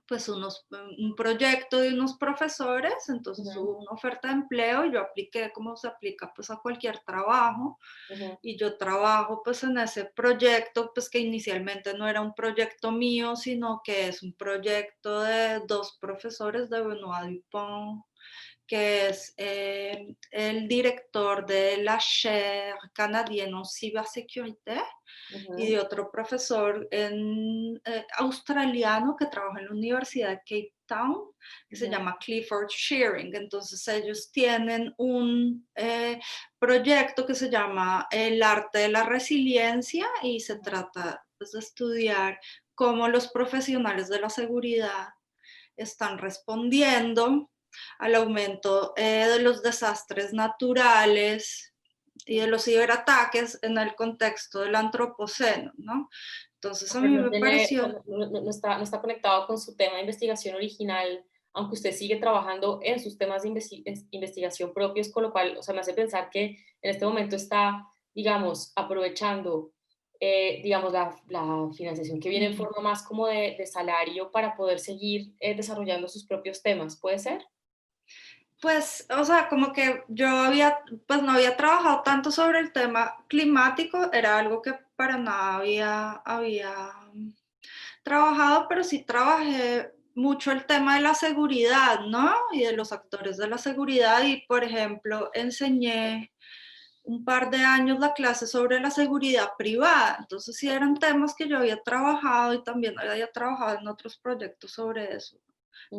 Speaker 2: pues un proyecto de unos profesores, entonces
Speaker 1: Ujú,
Speaker 2: hubo una oferta de empleo y yo apliqué como se aplica pues a cualquier trabajo
Speaker 1: ujú,
Speaker 2: y yo trabajo pues en ese proyecto pues que inicialmente no era un proyecto mío, sino que es un proyecto de dos profesores de Benoît Dupont, que es el director de la chaire canadienne en cibersécurité y de
Speaker 1: ujú,
Speaker 2: otro profesor australiano que trabaja en la Universidad de Cape Town, que se
Speaker 1: ujú,
Speaker 2: llama Clifford Shearing. Entonces ellos tienen un proyecto que se llama El arte de la resiliencia y se trata pues, de estudiar cómo los profesionales de la seguridad están respondiendo al aumento de los desastres naturales y de
Speaker 1: ujú.
Speaker 2: los ciberataques en el contexto del antropoceno, ¿no? Entonces a
Speaker 1: Pero
Speaker 2: mí
Speaker 1: no
Speaker 2: me
Speaker 1: tiene, o sea,
Speaker 2: pareció,
Speaker 1: no está conectado con su tema de investigación original, aunque usted sigue trabajando en sus temas de investigación propios, con lo cual, o sea, me hace pensar que en este momento está, digamos, aprovechando, digamos, la financiación que viene en forma más como de salario para poder seguir desarrollando sus propios temas, ¿puede ser?
Speaker 2: pues, o sea, como que yo había, pues no había trabajado tanto sobre el tema climático, era algo que para nada había trabajado, pero sí trabajé mucho el tema de la seguridad, ¿no? Y de los actores de la seguridad y, por ejemplo, enseñé un par de años la clase sobre la seguridad privada. Entonces sí eran temas que yo había trabajado y también había trabajado en otros proyectos sobre eso.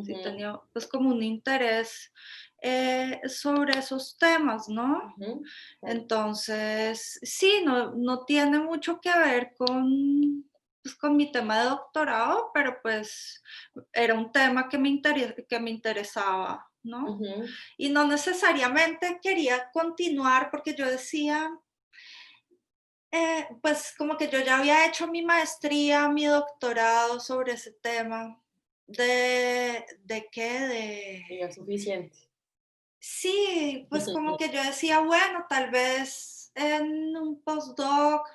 Speaker 2: Sí
Speaker 1: Ujú,
Speaker 2: tenía pues como un interés sobre esos temas, ¿no?
Speaker 1: ujú, claro.
Speaker 2: Entonces, sí, no tiene mucho que ver pues, con mi tema de doctorado, pero pues era un tema que me interesaba, ¿no?
Speaker 1: Ujú,
Speaker 2: Y no necesariamente quería continuar porque yo decía, pues como que yo ya había hecho mi maestría, mi doctorado sobre ese tema. ¿De qué?
Speaker 1: y ya es suficiente.
Speaker 2: Sí, pues como que yo decía, bueno, tal vez en un postdoc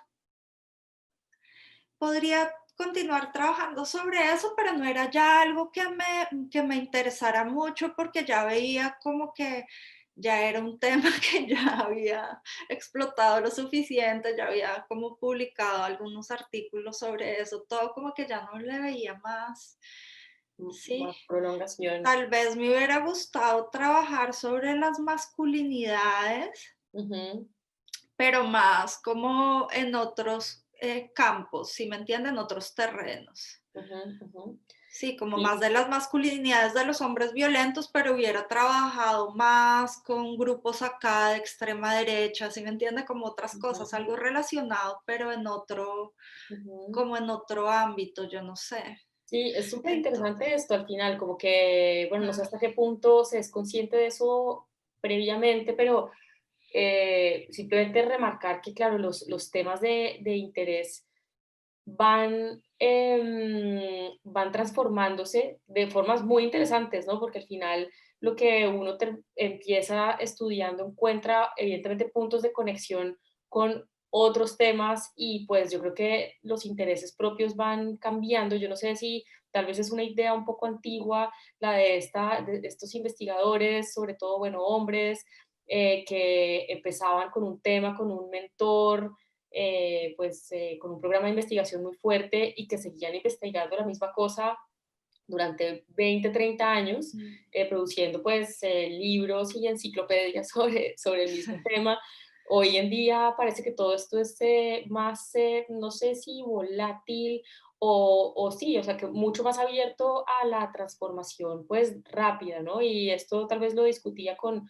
Speaker 2: podría continuar trabajando sobre eso, pero no era ya algo que me interesara mucho porque ya veía como que ya era un tema que ya había explotado lo suficiente, ya había como publicado algunos artículos sobre eso, todo como que ya no le veía más. Sí,
Speaker 1: Más prolongación.
Speaker 2: tal vez me hubiera gustado trabajar sobre las masculinidades,
Speaker 1: Ujú,
Speaker 2: pero más como en otros campos, si me entienden, otros terrenos.
Speaker 1: ujú, ujú.
Speaker 2: Sí, como
Speaker 1: Y,
Speaker 2: más de las masculinidades de los hombres violentos, pero hubiera trabajado más con grupos acá de extrema derecha, si me entiende, como otras cosas,
Speaker 1: ujú,
Speaker 2: algo relacionado, pero en otro,
Speaker 1: ujú.
Speaker 2: como en otro ámbito, yo no sé.
Speaker 1: Sí, es súper
Speaker 2: Entonces,
Speaker 1: interesante esto al final, como que, bueno, no sé hasta qué punto se es consciente de eso previamente, pero simplemente remarcar que, claro, los temas de interés van transformándose de formas muy interesantes, ¿no? Porque al final lo que uno empieza estudiando encuentra evidentemente puntos de conexión con otros temas y pues yo creo que los intereses propios van cambiando. Yo no sé si tal vez es una idea un poco antigua la de estos investigadores, sobre todo, bueno, hombres, que empezaban con un tema, con un mentor, con un programa de investigación muy fuerte y que seguían investigando la misma cosa durante 20, 30 años,
Speaker 2: mm,
Speaker 1: produciendo libros y enciclopedias sobre el mismo tema. Hoy en día parece que todo esto es más, no sé si volátil o sí, o sea, que mucho más abierto a la transformación pues rápida, ¿no? Y esto tal vez lo discutía con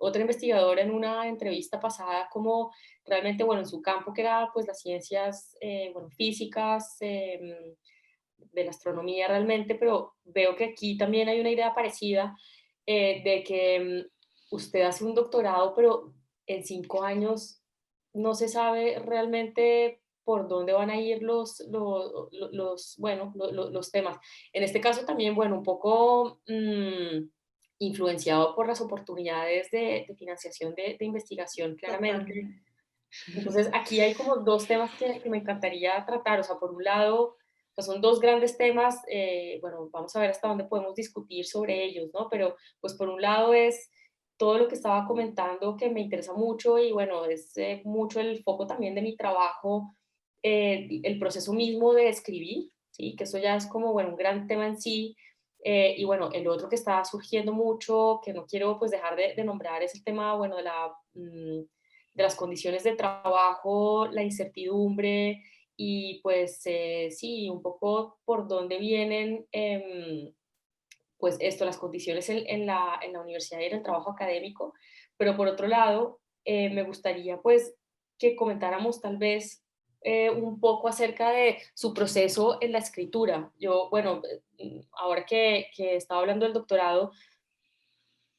Speaker 1: otra investigadora en una entrevista pasada, como realmente, bueno, en su campo que era pues las ciencias, bueno, físicas, de la astronomía realmente, pero veo que aquí también hay una idea parecida de que usted hace un doctorado, pero en 5 años no se sabe realmente por dónde van a ir bueno, los temas. En este caso también, bueno, un poco influenciado por las oportunidades de financiación de investigación, claramente.
Speaker 2: Totalmente.
Speaker 1: Entonces, aquí hay como dos temas que me encantaría tratar. O sea, por un lado, pues son dos grandes temas. Bueno, vamos a ver hasta dónde podemos discutir sobre ellos, ¿no? Pero, pues, por un lado es todo lo que estaba comentando que me interesa mucho y, bueno, es mucho el foco también de mi trabajo, el proceso mismo de escribir, ¿sí? Que eso ya es como, bueno, un gran tema en sí. Y bueno, el otro que está surgiendo mucho, que no quiero pues dejar de nombrar, es el tema, bueno, de las condiciones de trabajo, la incertidumbre y pues sí, un poco por dónde vienen pues esto, las condiciones en la universidad y en el trabajo académico. Pero por otro lado, me gustaría pues que comentáramos tal vez un poco acerca de su proceso en la escritura. Yo, bueno, ahora que estaba hablando del doctorado,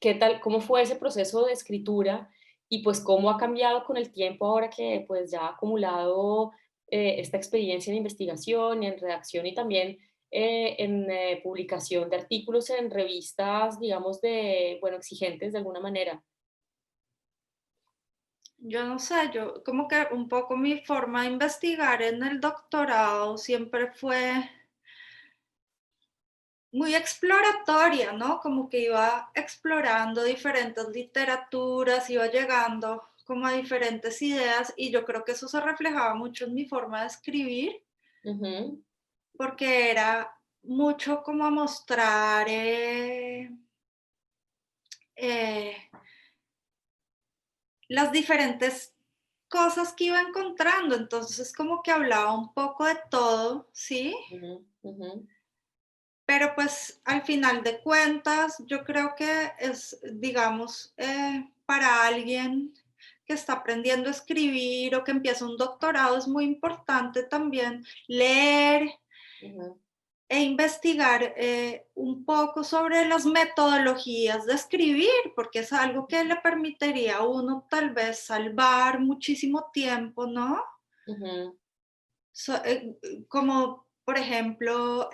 Speaker 1: ¿qué tal, cómo fue ese proceso de escritura y pues cómo ha cambiado con el tiempo ahora que pues ya ha acumulado esta experiencia en investigación y en redacción y también en publicación de artículos en revistas, digamos, bueno, exigentes de alguna manera?
Speaker 2: Yo no sé, yo como que un poco mi forma de investigar en el doctorado siempre fue muy exploratoria, ¿no? Como que iba explorando diferentes literaturas, iba llegando como a diferentes ideas y yo creo que eso se reflejaba mucho en mi forma de escribir,
Speaker 1: Ujú,
Speaker 2: porque era mucho como a mostrar eh, las diferentes cosas que iba encontrando. Entonces como que hablaba un poco de todo, ¿sí?
Speaker 1: ujú, ujú,
Speaker 2: Pero pues al final de cuentas, yo creo que es, digamos, para alguien que está aprendiendo a escribir o que empieza un doctorado, es muy importante también leer
Speaker 1: ujú,
Speaker 2: e investigar un poco sobre las metodologías de escribir, porque es algo que le permitiría a uno tal vez salvar muchísimo tiempo, ¿no?
Speaker 1: ujú,
Speaker 2: Como, por ejemplo,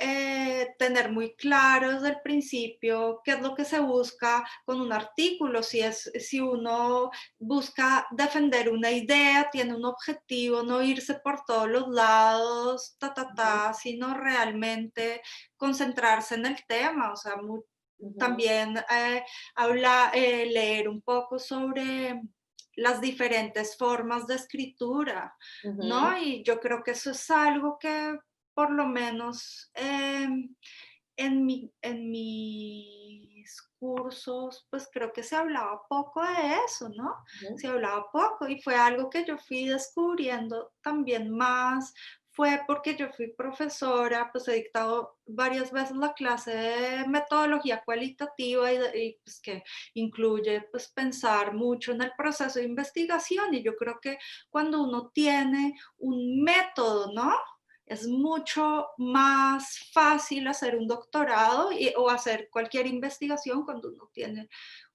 Speaker 2: tener muy claro desde el principio qué es lo que se busca con un artículo, si uno busca defender una idea, tiene un objetivo, no irse por todos los lados,
Speaker 1: ujú,
Speaker 2: sino realmente concentrarse en el tema, o sea,
Speaker 1: ujú,
Speaker 2: también leer un poco sobre las diferentes formas de escritura, ¿no?
Speaker 1: ujú,
Speaker 2: Y yo creo que eso es algo que por lo menos en mis cursos, pues creo que se hablaba poco de eso, ¿no?
Speaker 1: ujú,
Speaker 2: Se hablaba poco y fue algo que yo fui descubriendo también más. Fue porque yo fui profesora, pues he dictado varias veces la clase de metodología cualitativa pues que incluye pues pensar mucho en el proceso de investigación y yo creo que cuando uno tiene un método, ¿no? Es mucho más fácil hacer un doctorado o hacer cualquier investigación cuando uno tiene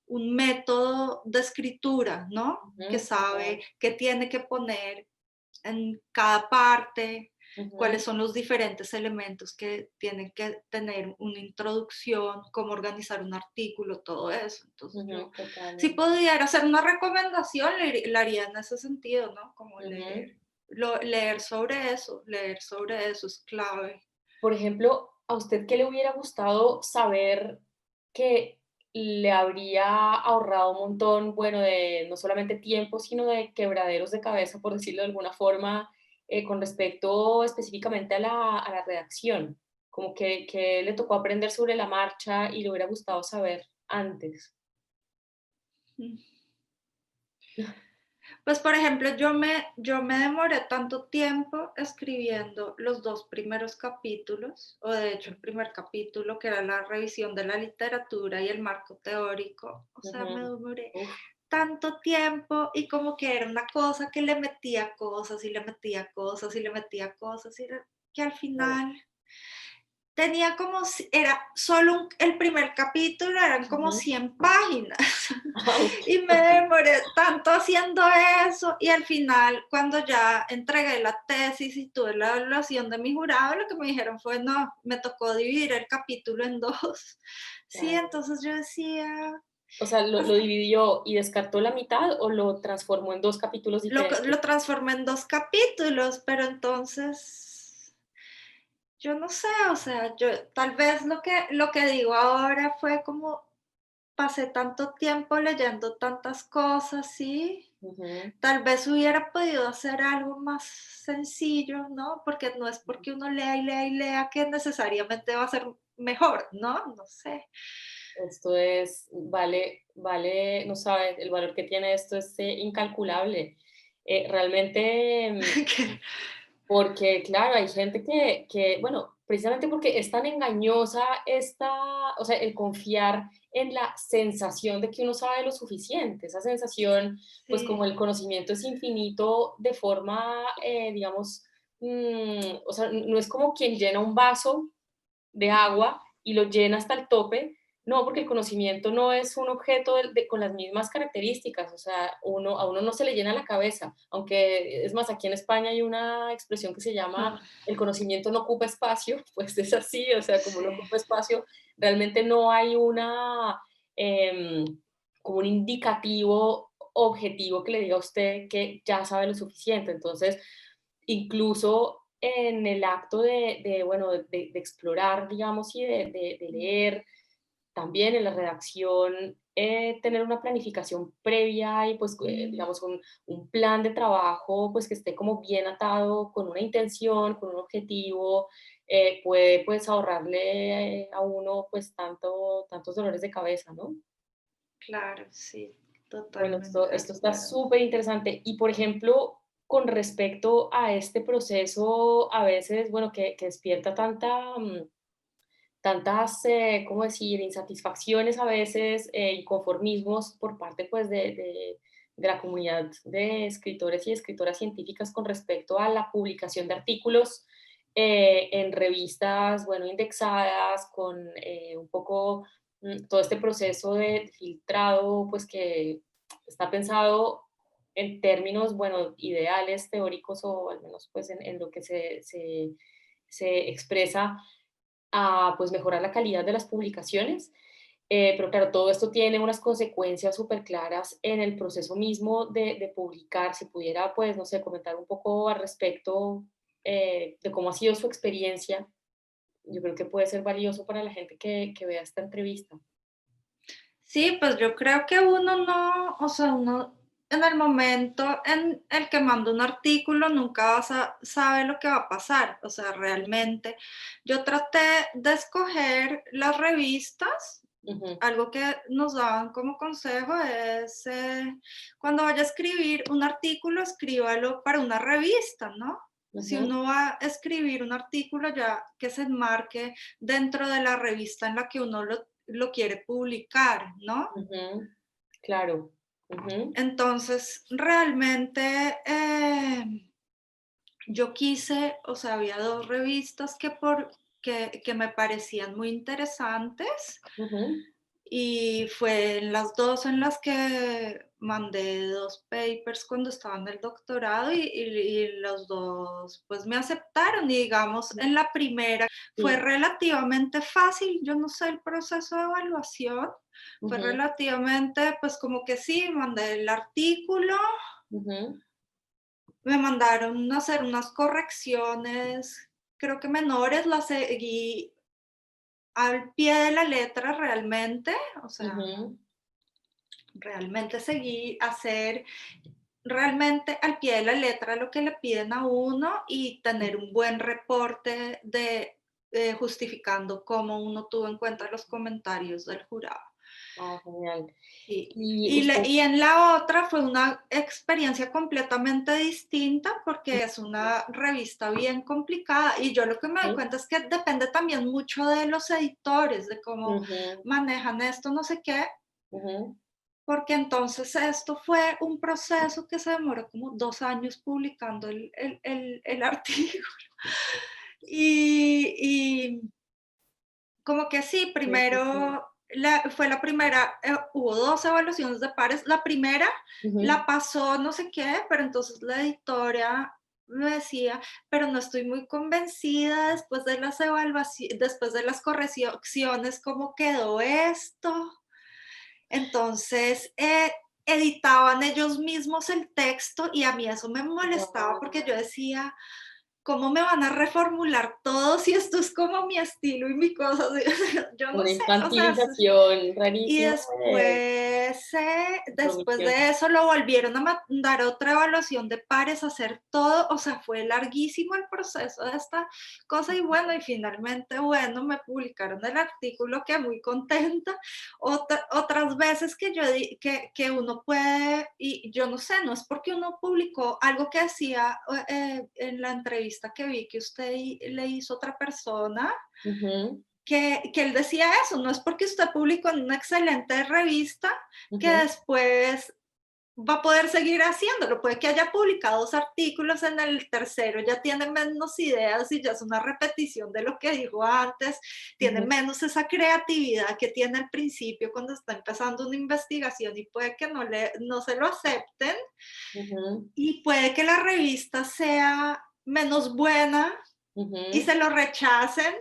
Speaker 2: un método de escritura, ¿no? Que
Speaker 1: ujú,
Speaker 2: sabe
Speaker 1: total,
Speaker 2: qué tiene que poner en cada parte, cuáles
Speaker 1: ujú,
Speaker 2: son los diferentes elementos que tienen que tener una introducción, cómo organizar un artículo, todo eso. Entonces
Speaker 1: ujú,
Speaker 2: yo, si
Speaker 1: totalmente.
Speaker 2: pudiera hacer una recomendación, la haría en ese sentido, ¿no? Como
Speaker 1: Ujú.
Speaker 2: leer sobre eso es clave.
Speaker 1: Por ejemplo, ¿a usted qué le hubiera gustado saber que le habría ahorrado un montón, bueno, de no solamente tiempo, sino de quebraderos de cabeza, por decirlo de alguna forma, con respecto específicamente a la redacción? Como que le tocó aprender sobre la marcha y le hubiera gustado saber antes.
Speaker 2: Pues, por ejemplo, yo me demoré tanto tiempo escribiendo los 2 primeros capítulos, o de hecho el primer capítulo, que era la revisión de la literatura y el marco teórico, o sea, me
Speaker 1: Ujú.
Speaker 2: demoré
Speaker 1: Uf,
Speaker 2: tanto tiempo y como que era una cosa que le metía cosas y le metía cosas y le metía cosas que al
Speaker 1: claro.
Speaker 2: final tenía como, era solo el primer capítulo, eran como
Speaker 1: Ujú.
Speaker 2: 100 páginas.
Speaker 1: Ouch.
Speaker 2: Y me demoré tanto haciendo eso y al final cuando ya entregué la tesis y tuve la evaluación de mi jurado, lo que me dijeron fue, no, me tocó dividir el capítulo en dos. Sí,
Speaker 1: Claro.
Speaker 2: entonces yo decía,
Speaker 1: O sea, ¿lo
Speaker 2: hasta
Speaker 1: dividió y descartó la mitad o lo transformó en 2 capítulos
Speaker 2: lo
Speaker 1: diferentes?
Speaker 2: transformé en dos capítulos, pero entonces yo no sé, o sea, yo tal vez lo que digo ahora fue como pasé tanto tiempo leyendo tantas cosas, ¿sí?
Speaker 1: Ujú,
Speaker 2: Tal vez hubiera podido hacer algo más sencillo, ¿no? Porque no es
Speaker 1: ujú.
Speaker 2: porque uno lea y lea y lea que necesariamente va a ser mejor, ¿no? No sé.
Speaker 1: Esto es, vale, no sabes, el valor que tiene esto es incalculable. Realmente, porque, claro, hay gente bueno, precisamente porque es tan engañosa o sea, el confiar en la sensación de que uno sabe lo suficiente, esa sensación, pues como
Speaker 2: Sí,
Speaker 1: el conocimiento es infinito de forma, digamos, o sea, no es como quien llena un vaso de agua y lo llena hasta el tope. No, porque el conocimiento no es un objeto con las mismas características, o sea, a uno no se le llena la cabeza, aunque es más, aquí en España hay una expresión que se llama
Speaker 2: ah,
Speaker 1: el conocimiento no ocupa espacio, pues es así, o sea, como no
Speaker 2: sí,
Speaker 1: ocupa espacio, realmente no hay em, como un indicativo objetivo que le diga a usted que ya sabe lo suficiente. Entonces, incluso en el acto bueno, de explorar, digamos, y de leer, también en la redacción, tener una planificación previa y pues,
Speaker 2: mm,
Speaker 1: digamos, un plan de trabajo, pues que esté como bien atado con una intención, con un objetivo, puede pues ahorrarle a uno pues tantos dolores de cabeza, ¿no?
Speaker 2: claro, sí,
Speaker 1: Bueno,
Speaker 2: totalmente
Speaker 1: esto,
Speaker 2: de
Speaker 1: esto está
Speaker 2: acuerdo.
Speaker 1: súper interesante. Y, por ejemplo, con respecto a este proceso, a veces, bueno, que despierta tantas, ¿cómo decir?, insatisfacciones a veces, inconformismos por parte, pues, de la comunidad de escritores y escritoras científicas con respecto a la publicación de artículos en revistas, bueno, indexadas, con un poco todo este proceso de filtrado, pues, que está pensado en términos, bueno, ideales, teóricos o al menos, pues, en lo que se expresa a pues mejorar la calidad de las publicaciones. Pero claro, todo esto tiene unas consecuencias súper claras en el proceso mismo de publicar. Si pudiera, pues, no sé, comentar un poco al respecto de cómo ha sido su experiencia, yo creo que puede ser valioso para la gente que vea esta entrevista.
Speaker 2: Sí, pues yo creo que uno no, o sea, uno en el momento en el que manda un artículo nunca sabe lo que va a pasar. O sea, realmente yo traté de escoger las revistas.
Speaker 1: Ujú,
Speaker 2: Algo que nos daban como consejo es cuando vaya a escribir un artículo, escríbalo para una revista, ¿no? Si
Speaker 1: ujú,
Speaker 2: uno va a escribir un artículo ya que se enmarque dentro de la revista en la que uno lo quiere publicar, ¿no?
Speaker 1: ujú, claro. Ujú,
Speaker 2: Entonces, realmente yo quise, o sea, había dos revistas que me parecían muy interesantes
Speaker 1: ujú,
Speaker 2: y fue en las dos en las que mandé dos papers cuando estaba en el doctorado y los dos pues me aceptaron y digamos en la primera fue
Speaker 1: sí.
Speaker 2: relativamente fácil, yo no sé el proceso de evaluación, fue
Speaker 1: Ujú,
Speaker 2: relativamente pues como que sí, mandé el artículo,
Speaker 1: ujú,
Speaker 2: me mandaron a hacer unas correcciones, creo que menores, las seguí al pie de la letra realmente, o sea,
Speaker 1: ujú,
Speaker 2: realmente seguí hacer realmente al pie de la letra lo que le piden a uno y tener un buen reporte de justificando cómo uno tuvo en cuenta los comentarios del jurado.
Speaker 1: ah, genial.
Speaker 2: Sí.
Speaker 1: Y
Speaker 2: Y
Speaker 1: usted,
Speaker 2: y en la otra fue una experiencia completamente distinta porque es una revista bien complicada y yo lo que me doy
Speaker 1: sí,
Speaker 2: cuenta es que depende también mucho de los editores, de cómo
Speaker 1: ujú,
Speaker 2: manejan esto, no sé qué,
Speaker 1: ujú.
Speaker 2: porque entonces esto fue un proceso que se demoró como 2 años publicando el artículo. Y como que sí,
Speaker 1: Sí, sí, sí.
Speaker 2: primero fue la primera, hubo 2 evaluaciones de pares. La primera
Speaker 1: Ujú.
Speaker 2: la pasó no sé qué, pero entonces la editora me decía, pero no estoy muy convencida después de las después de las correcciones, ¿cómo quedó esto? Entonces, editaban ellos mismos el texto y a mí eso me molestaba porque yo
Speaker 1: Guau,
Speaker 2: decía, ¿cómo me van a reformular todo si esto es como mi estilo y mi cosa? Yo no
Speaker 1: una
Speaker 2: sé, o sea,
Speaker 1: infantilización
Speaker 2: y
Speaker 1: rarísima de
Speaker 2: después
Speaker 1: promisión.
Speaker 2: de eso lo volvieron a mandar a otra evaluación de pares, a hacer todo, o sea, fue larguísimo el proceso de esta cosa y bueno, y finalmente, bueno, me publicaron el artículo, que muy contenta. Otras veces que que uno puede, y yo no sé, no es porque uno publicó algo que hacía en la entrevista que vi que usted le hizo a otra persona,
Speaker 1: Ujú,
Speaker 2: que él decía eso, no es porque usted publicó en una excelente revista que
Speaker 1: ujú,
Speaker 2: después va a poder seguir haciéndolo. Puede que haya publicado 2 artículos, en el tercero ya tiene menos ideas y ya es una repetición de lo que dijo antes, tiene
Speaker 1: ujú,
Speaker 2: menos esa creatividad que tiene al principio cuando está empezando una investigación y puede que no se lo acepten
Speaker 1: ujú,
Speaker 2: y puede que la revista sea menos buena y
Speaker 1: ujú.
Speaker 2: se lo rechacen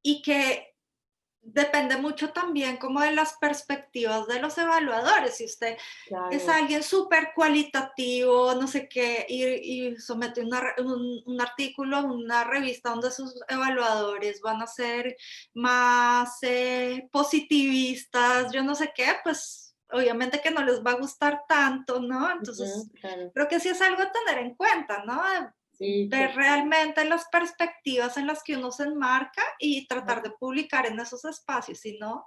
Speaker 2: y que depende mucho también como de las perspectivas de los evaluadores. Si usted es
Speaker 1: Claro,
Speaker 2: alguien súper cualitativo, no sé qué, y somete un artículo a una revista donde sus evaluadores van a ser más positivistas, yo no sé qué, pues obviamente que no les va a gustar tanto, ¿no?
Speaker 1: ujú,
Speaker 2: Entonces,
Speaker 1: claro.
Speaker 2: creo que sí es algo a tener en cuenta, ¿no?
Speaker 1: Sí,
Speaker 2: Ver realmente las perspectivas en las que uno se enmarca y tratar
Speaker 1: ajá,
Speaker 2: de publicar en esos espacios, si no,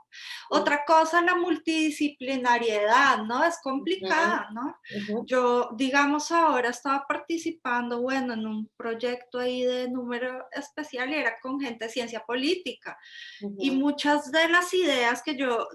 Speaker 1: sí,
Speaker 2: otra cosa, la multidisciplinariedad, ¿no? Es
Speaker 1: ujú,
Speaker 2: complicada, ¿no?
Speaker 1: ujú,
Speaker 2: Yo, digamos, ahora estaba participando, bueno, en un proyecto ahí de número especial y era con gente de ciencia política. Y
Speaker 1: ujú,
Speaker 2: muchas de las ideas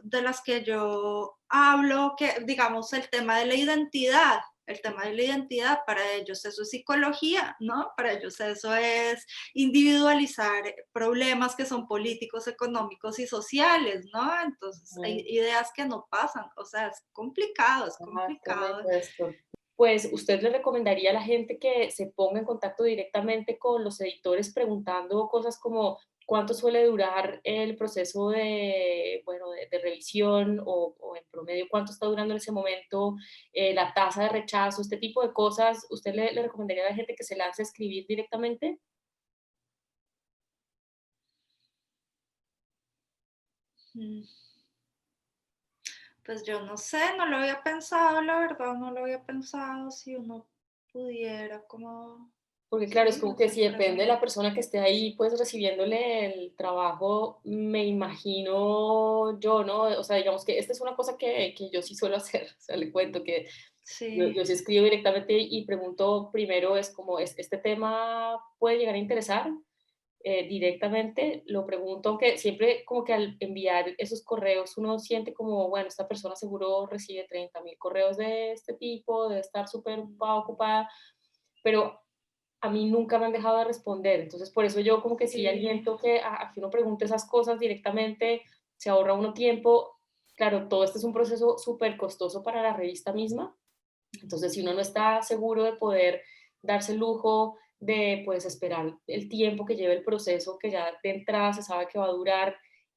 Speaker 2: de las que yo hablo, que digamos el tema de la identidad, el tema de la identidad, para ellos eso es psicología, ¿no? Para ellos eso es individualizar problemas que son políticos, económicos y sociales, ¿no? Entonces hay
Speaker 1: ujú.
Speaker 2: ideas que no pasan, o sea, es complicado, es
Speaker 1: Ah,
Speaker 2: complicado.
Speaker 1: tremendo esto. Pues, ¿usted le recomendaría a la gente que se ponga en contacto directamente con los editores preguntando cosas como cuánto suele durar el proceso de, bueno, de revisión o en promedio cuánto está durando en ese momento, la tasa de rechazo, este tipo de cosas? ¿Usted le recomendaría a la gente que se lance a escribir directamente?
Speaker 2: Mm, Pues yo no sé, no lo había pensado, la verdad, no lo había pensado si uno pudiera como,
Speaker 1: Porque claro, es
Speaker 2: sí,
Speaker 1: como
Speaker 2: no
Speaker 1: que
Speaker 2: sé,
Speaker 1: si depende de la
Speaker 2: preguntar.
Speaker 1: persona que esté ahí, pues recibiéndole el trabajo, me imagino yo, ¿no? O sea, digamos que esta es una cosa que yo sí suelo hacer, o sea, le cuento que
Speaker 2: Sí.
Speaker 1: yo sí escribo directamente y pregunto primero, es como, ¿este tema puede llegar a interesar? Directamente lo pregunto, aunque siempre como que al enviar esos correos uno siente como, bueno, esta persona seguro recibe 30.000 correos de este tipo, debe estar súper ocupada, pero a mí nunca me han dejado de responder. Entonces, por eso yo como que sí
Speaker 2: Sí,
Speaker 1: aliento que a que uno pregunte esas cosas directamente, se ahorra uno tiempo. Claro, todo este es un proceso súper costoso para la revista misma. Entonces, si uno no está seguro de poder darse el lujo de, pues, esperar el tiempo que lleve el proceso, que ya de entrada se sabe que va a durar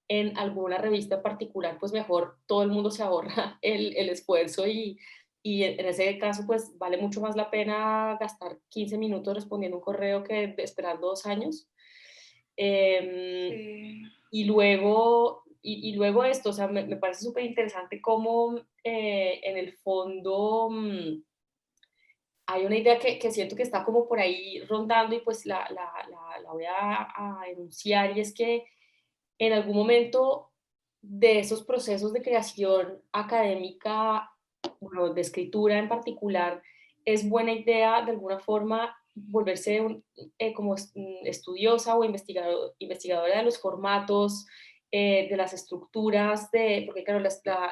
Speaker 1: en alguna revista en particular, pues mejor todo el mundo se ahorra el esfuerzo y en ese caso, pues vale mucho más la pena gastar 15 minutos respondiendo un correo que esperando 2 años. Em,
Speaker 2: sí.
Speaker 1: y luego, y luego esto, o sea, me parece súper interesante cómo en el fondo hay una idea que siento que está como por ahí rondando y pues la voy a enunciar y es que en algún momento de esos procesos de creación académica, bueno, de escritura en particular, es buena idea de alguna forma volverse como estudiosa o investigadora de los formatos, de las estructuras, porque claro,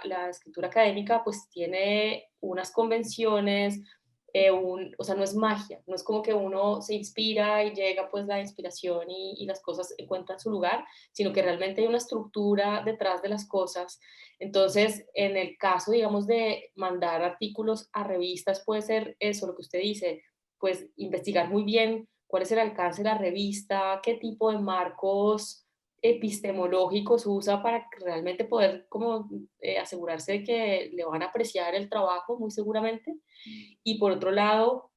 Speaker 1: la escritura académica pues tiene unas convenciones, o sea, no es magia, no es como que uno se inspira y llega pues la inspiración y las cosas encuentran su lugar, sino que realmente hay una estructura detrás de las cosas. Entonces, en el caso, digamos, de mandar artículos a revistas, puede ser eso, lo que usted dice, pues investigar muy bien cuál es el alcance de la revista, qué tipo de marcos epistemológicos usa para realmente poder como asegurarse de que le van a apreciar el trabajo muy seguramente. Y por otro lado,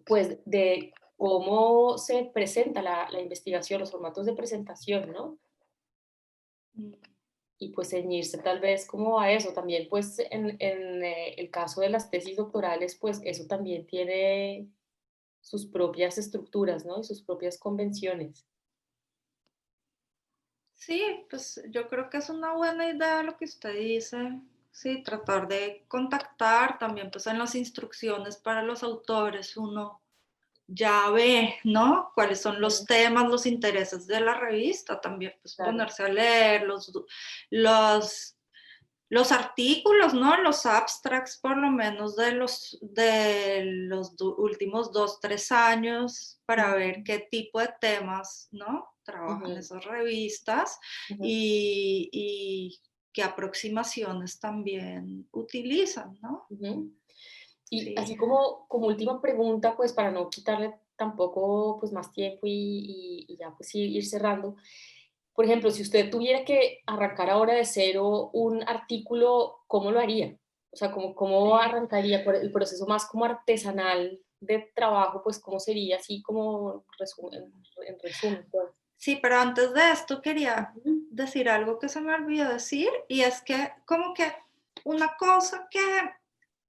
Speaker 1: pues de cómo se presenta la investigación, los formatos de presentación, ¿no?
Speaker 2: Mm.
Speaker 1: Y pues ceñirse tal vez como a eso. También pues en el caso de las tesis doctorales, pues eso también tiene sus propias estructuras, ¿no? Y sus propias convenciones.
Speaker 2: Sí, pues yo creo que es una buena idea lo que usted dice. Sí, tratar de contactar también, pues en las instrucciones para los autores uno ya ve, ¿no? Cuáles son los
Speaker 1: Ujú,
Speaker 2: temas, los intereses de la revista, también pues
Speaker 1: claro.
Speaker 2: ponerse a leer los, los artículos, ¿no? Los abstracts, por lo menos de los últimos 2, 3 años, para ver
Speaker 1: Ujú,
Speaker 2: qué tipo de temas, ¿no? Trabajan
Speaker 1: ujú,
Speaker 2: esas revistas
Speaker 1: ujú,
Speaker 2: y qué aproximaciones también utilizan, ¿no?
Speaker 1: ujú. Y
Speaker 2: Sí.
Speaker 1: así como última pregunta, pues para no quitarle tampoco pues más tiempo y ya pues ir cerrando. Por ejemplo, si usted tuviera que arrancar ahora de cero un artículo, ¿cómo lo haría? O sea, ¿cómo arrancaría por el proceso más como artesanal de trabajo? Pues, ¿cómo sería así como en resumen? Pues?
Speaker 2: Sí, pero antes de esto quería
Speaker 1: Ujú,
Speaker 2: decir algo que se me olvidó decir, y es que como que una cosa que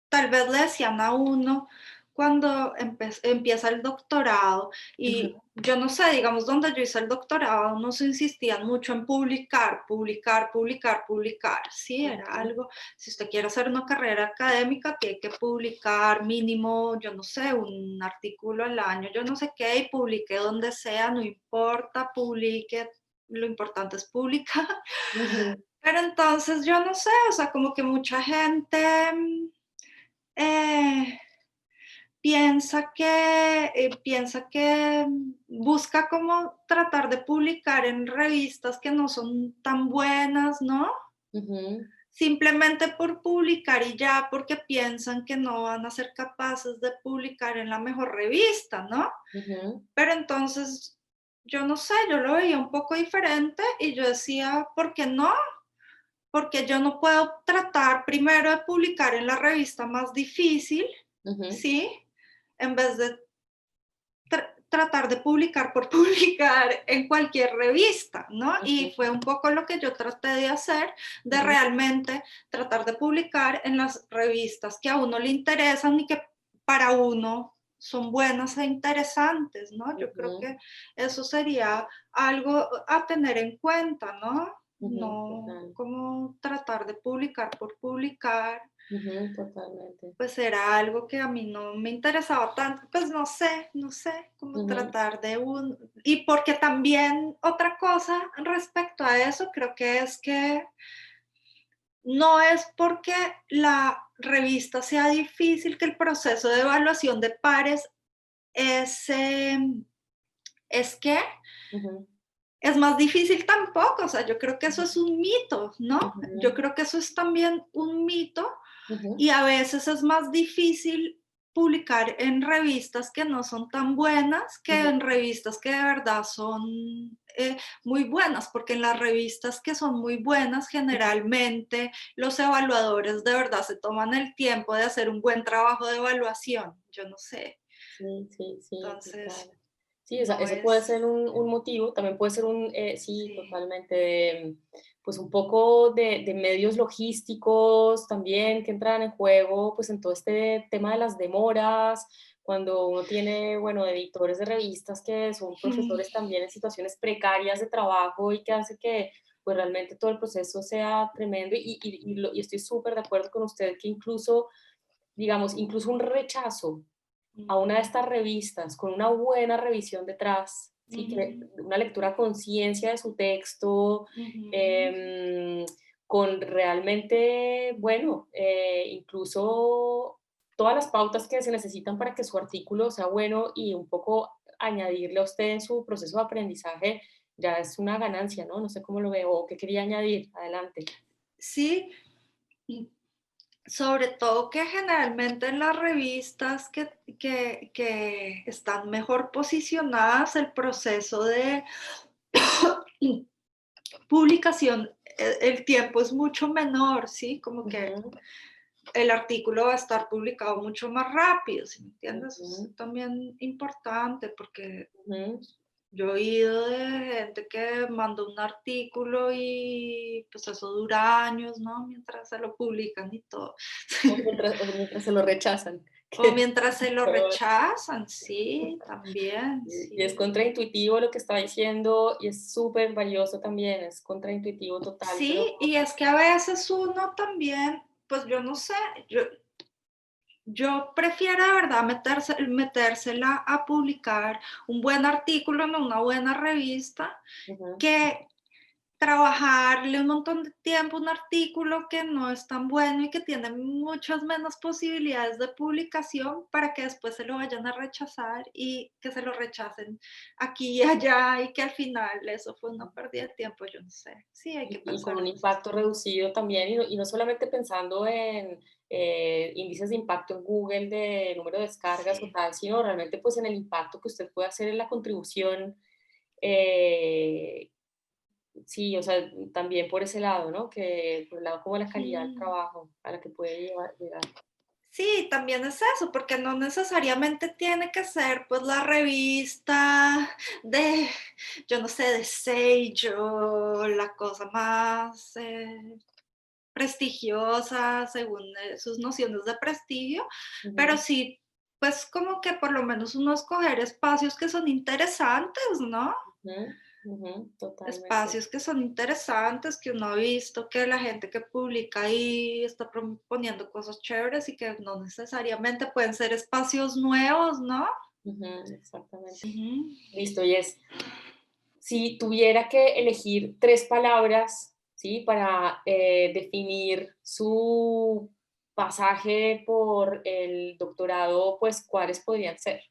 Speaker 2: tal vez le decían a uno cuando empieza el doctorado, y
Speaker 1: ujú,
Speaker 2: yo no sé, digamos, donde yo hice el doctorado, nos insistían mucho en publicar, publicar, publicar, publicar, sí, era
Speaker 1: ujú,
Speaker 2: algo, si usted quiere hacer una carrera académica, tiene que publicar mínimo, yo no sé, un artículo al año, yo no sé qué, y publique donde sea, no importa, publique, lo importante es publicar.
Speaker 1: ujú,
Speaker 2: Pero entonces yo no sé, o sea, como que mucha gente eh, piensa que busca como tratar de publicar en revistas que no son tan buenas, ¿no?
Speaker 1: ujú,
Speaker 2: Simplemente por publicar y ya, porque piensan que no van a ser capaces de publicar en la mejor revista, ¿no?
Speaker 1: ujú,
Speaker 2: Pero entonces, yo no sé, yo lo veía un poco diferente y yo decía, ¿por qué no? Porque yo no puedo tratar primero de publicar en la revista más difícil,
Speaker 1: ujú,
Speaker 2: ¿sí? En vez de tratar de publicar por publicar en cualquier revista, ¿no? Y
Speaker 1: ujú,
Speaker 2: fue un poco lo que yo traté de hacer, de
Speaker 1: ujú,
Speaker 2: realmente tratar de publicar en las revistas que a uno le interesan y que para uno son buenas e interesantes, ¿no? Yo creo
Speaker 1: ujú,
Speaker 2: que eso sería algo a tener en cuenta, ¿no?
Speaker 1: ujú,
Speaker 2: No
Speaker 1: total,
Speaker 2: como tratar de publicar por publicar,
Speaker 1: ujú, totalmente.
Speaker 2: pues era algo que a mí no me interesaba tanto, pues no sé, cómo
Speaker 1: Ujú,
Speaker 2: tratar de y porque también otra cosa respecto a eso, creo que es que no es porque la revista sea difícil que el proceso de evaluación de pares es, es que
Speaker 1: ujú,
Speaker 2: es más difícil tampoco, o sea, yo creo que eso es un mito, ¿no? Yo
Speaker 1: ujú,
Speaker 2: creo que eso es también un mito.
Speaker 1: ujú,
Speaker 2: Y a veces es más difícil publicar en revistas que no son tan buenas que
Speaker 1: ujú,
Speaker 2: en revistas que de verdad son muy buenas, porque en las revistas que son muy buenas,
Speaker 1: ujú.
Speaker 2: generalmente los evaluadores de verdad se toman el tiempo de hacer un buen trabajo de evaluación. Yo no sé.
Speaker 1: Sí, sí, sí,
Speaker 2: Entonces,
Speaker 1: total. Sí,
Speaker 2: no
Speaker 1: eso puede
Speaker 2: es,
Speaker 1: ser un motivo, también puede ser sí,
Speaker 2: sí.
Speaker 1: totalmente, pues un poco de medios logísticos también que entran en juego, pues en todo este tema de las demoras, cuando uno tiene, bueno, editores de revistas que son profesores también en situaciones precarias de trabajo y que hace que pues realmente todo el proceso sea tremendo y estoy súper de acuerdo con usted que incluso, digamos, incluso un rechazo a una de estas revistas con una buena revisión detrás, ¿sí? Que
Speaker 2: Ujú,
Speaker 1: una lectura a conciencia de su texto,
Speaker 2: ujú,
Speaker 1: em, con realmente, bueno, incluso todas las pautas que se necesitan para que su artículo sea bueno y un poco añadirle a usted en su proceso de aprendizaje, ya es una ganancia, ¿no? No sé cómo lo veo o qué quería añadir. Adelante.
Speaker 2: Sí, y sobre todo que generalmente en las revistas que están mejor posicionadas, el proceso de publicación, el tiempo es mucho menor, ¿sí? Como que
Speaker 1: Ujú,
Speaker 2: el artículo va a estar publicado mucho más rápido, ¿sí me entiendes? Eso
Speaker 1: ujú,
Speaker 2: es también importante porque
Speaker 1: ujú.
Speaker 2: yo he oído de gente que mandó un artículo y pues eso dura años, ¿no? Mientras se lo publican y todo.
Speaker 1: O mientras se lo rechazan.
Speaker 2: O
Speaker 1: que
Speaker 2: mientras se lo
Speaker 1: peor.
Speaker 2: rechazan, sí, también,
Speaker 1: Y es
Speaker 2: sí.
Speaker 1: contraintuitivo lo que está diciendo y es súper valioso también, es contraintuitivo total, pero
Speaker 2: Sí, y es que a veces uno también, pues yo no sé, yo prefiero, de verdad, metérsela a publicar un buen artículo en una buena revista
Speaker 1: ujú,
Speaker 2: que trabajarle un montón de tiempo a un artículo que no es tan bueno y que tiene muchas menos posibilidades de publicación para que después se lo vayan a rechazar y que se lo rechacen aquí y allá y que al final eso fue una pérdida de tiempo, yo no sé. Sí, hay que
Speaker 1: y con
Speaker 2: pensar
Speaker 1: un
Speaker 2: en esas
Speaker 1: impacto
Speaker 2: cosas.
Speaker 1: reducido también, y no solamente pensando en índices de impacto en Google de número de descargas o
Speaker 2: Sí.
Speaker 1: tal, sino realmente pues en el impacto que usted puede hacer en la contribución. eh, sí, o sea, también por ese lado, ¿no? Que por el lado como la calidad del
Speaker 2: Mm.
Speaker 1: trabajo a la que puede llegar.
Speaker 2: Sí, también es eso, porque no necesariamente tiene que ser pues la revista de, yo no sé, de Sage o la cosa más prestigiosa según sus nociones de prestigio, pero
Speaker 1: Ujú,
Speaker 2: sí, pues como que por lo menos uno escoger espacios que son interesantes, ¿no?
Speaker 1: ujú, ujú, totalmente.
Speaker 2: Espacios que son interesantes, que uno ha visto que la gente que publica ahí está proponiendo cosas chéveres y que no necesariamente pueden ser espacios nuevos, ¿no?
Speaker 1: Ujú, exactamente.
Speaker 2: Ujú.
Speaker 1: Listo, y es, si tuviera que elegir tres palabras, ¿sí? Para definir su pasaje por el doctorado, pues, ¿cuáles podrían ser?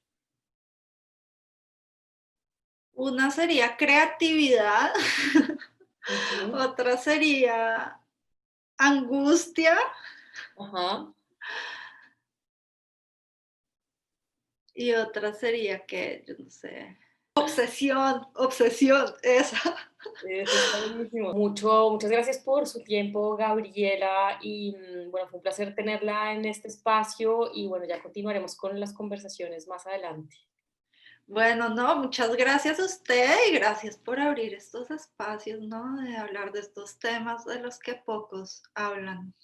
Speaker 2: Una sería creatividad,
Speaker 1: Ujú,
Speaker 2: otra sería angustia
Speaker 1: ajá.
Speaker 2: y otra sería que, yo no sé, obsesión, obsesión, esa.
Speaker 1: Eso está buenísimo. Muchas gracias por su tiempo, Gabriela, y bueno, fue un placer tenerla en este espacio y bueno, ya continuaremos con las conversaciones más adelante.
Speaker 2: Bueno, no, muchas gracias a usted y gracias por abrir estos espacios, ¿no? De hablar de estos temas de los que pocos hablan.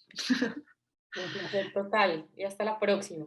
Speaker 1: Un placer total y hasta la próxima.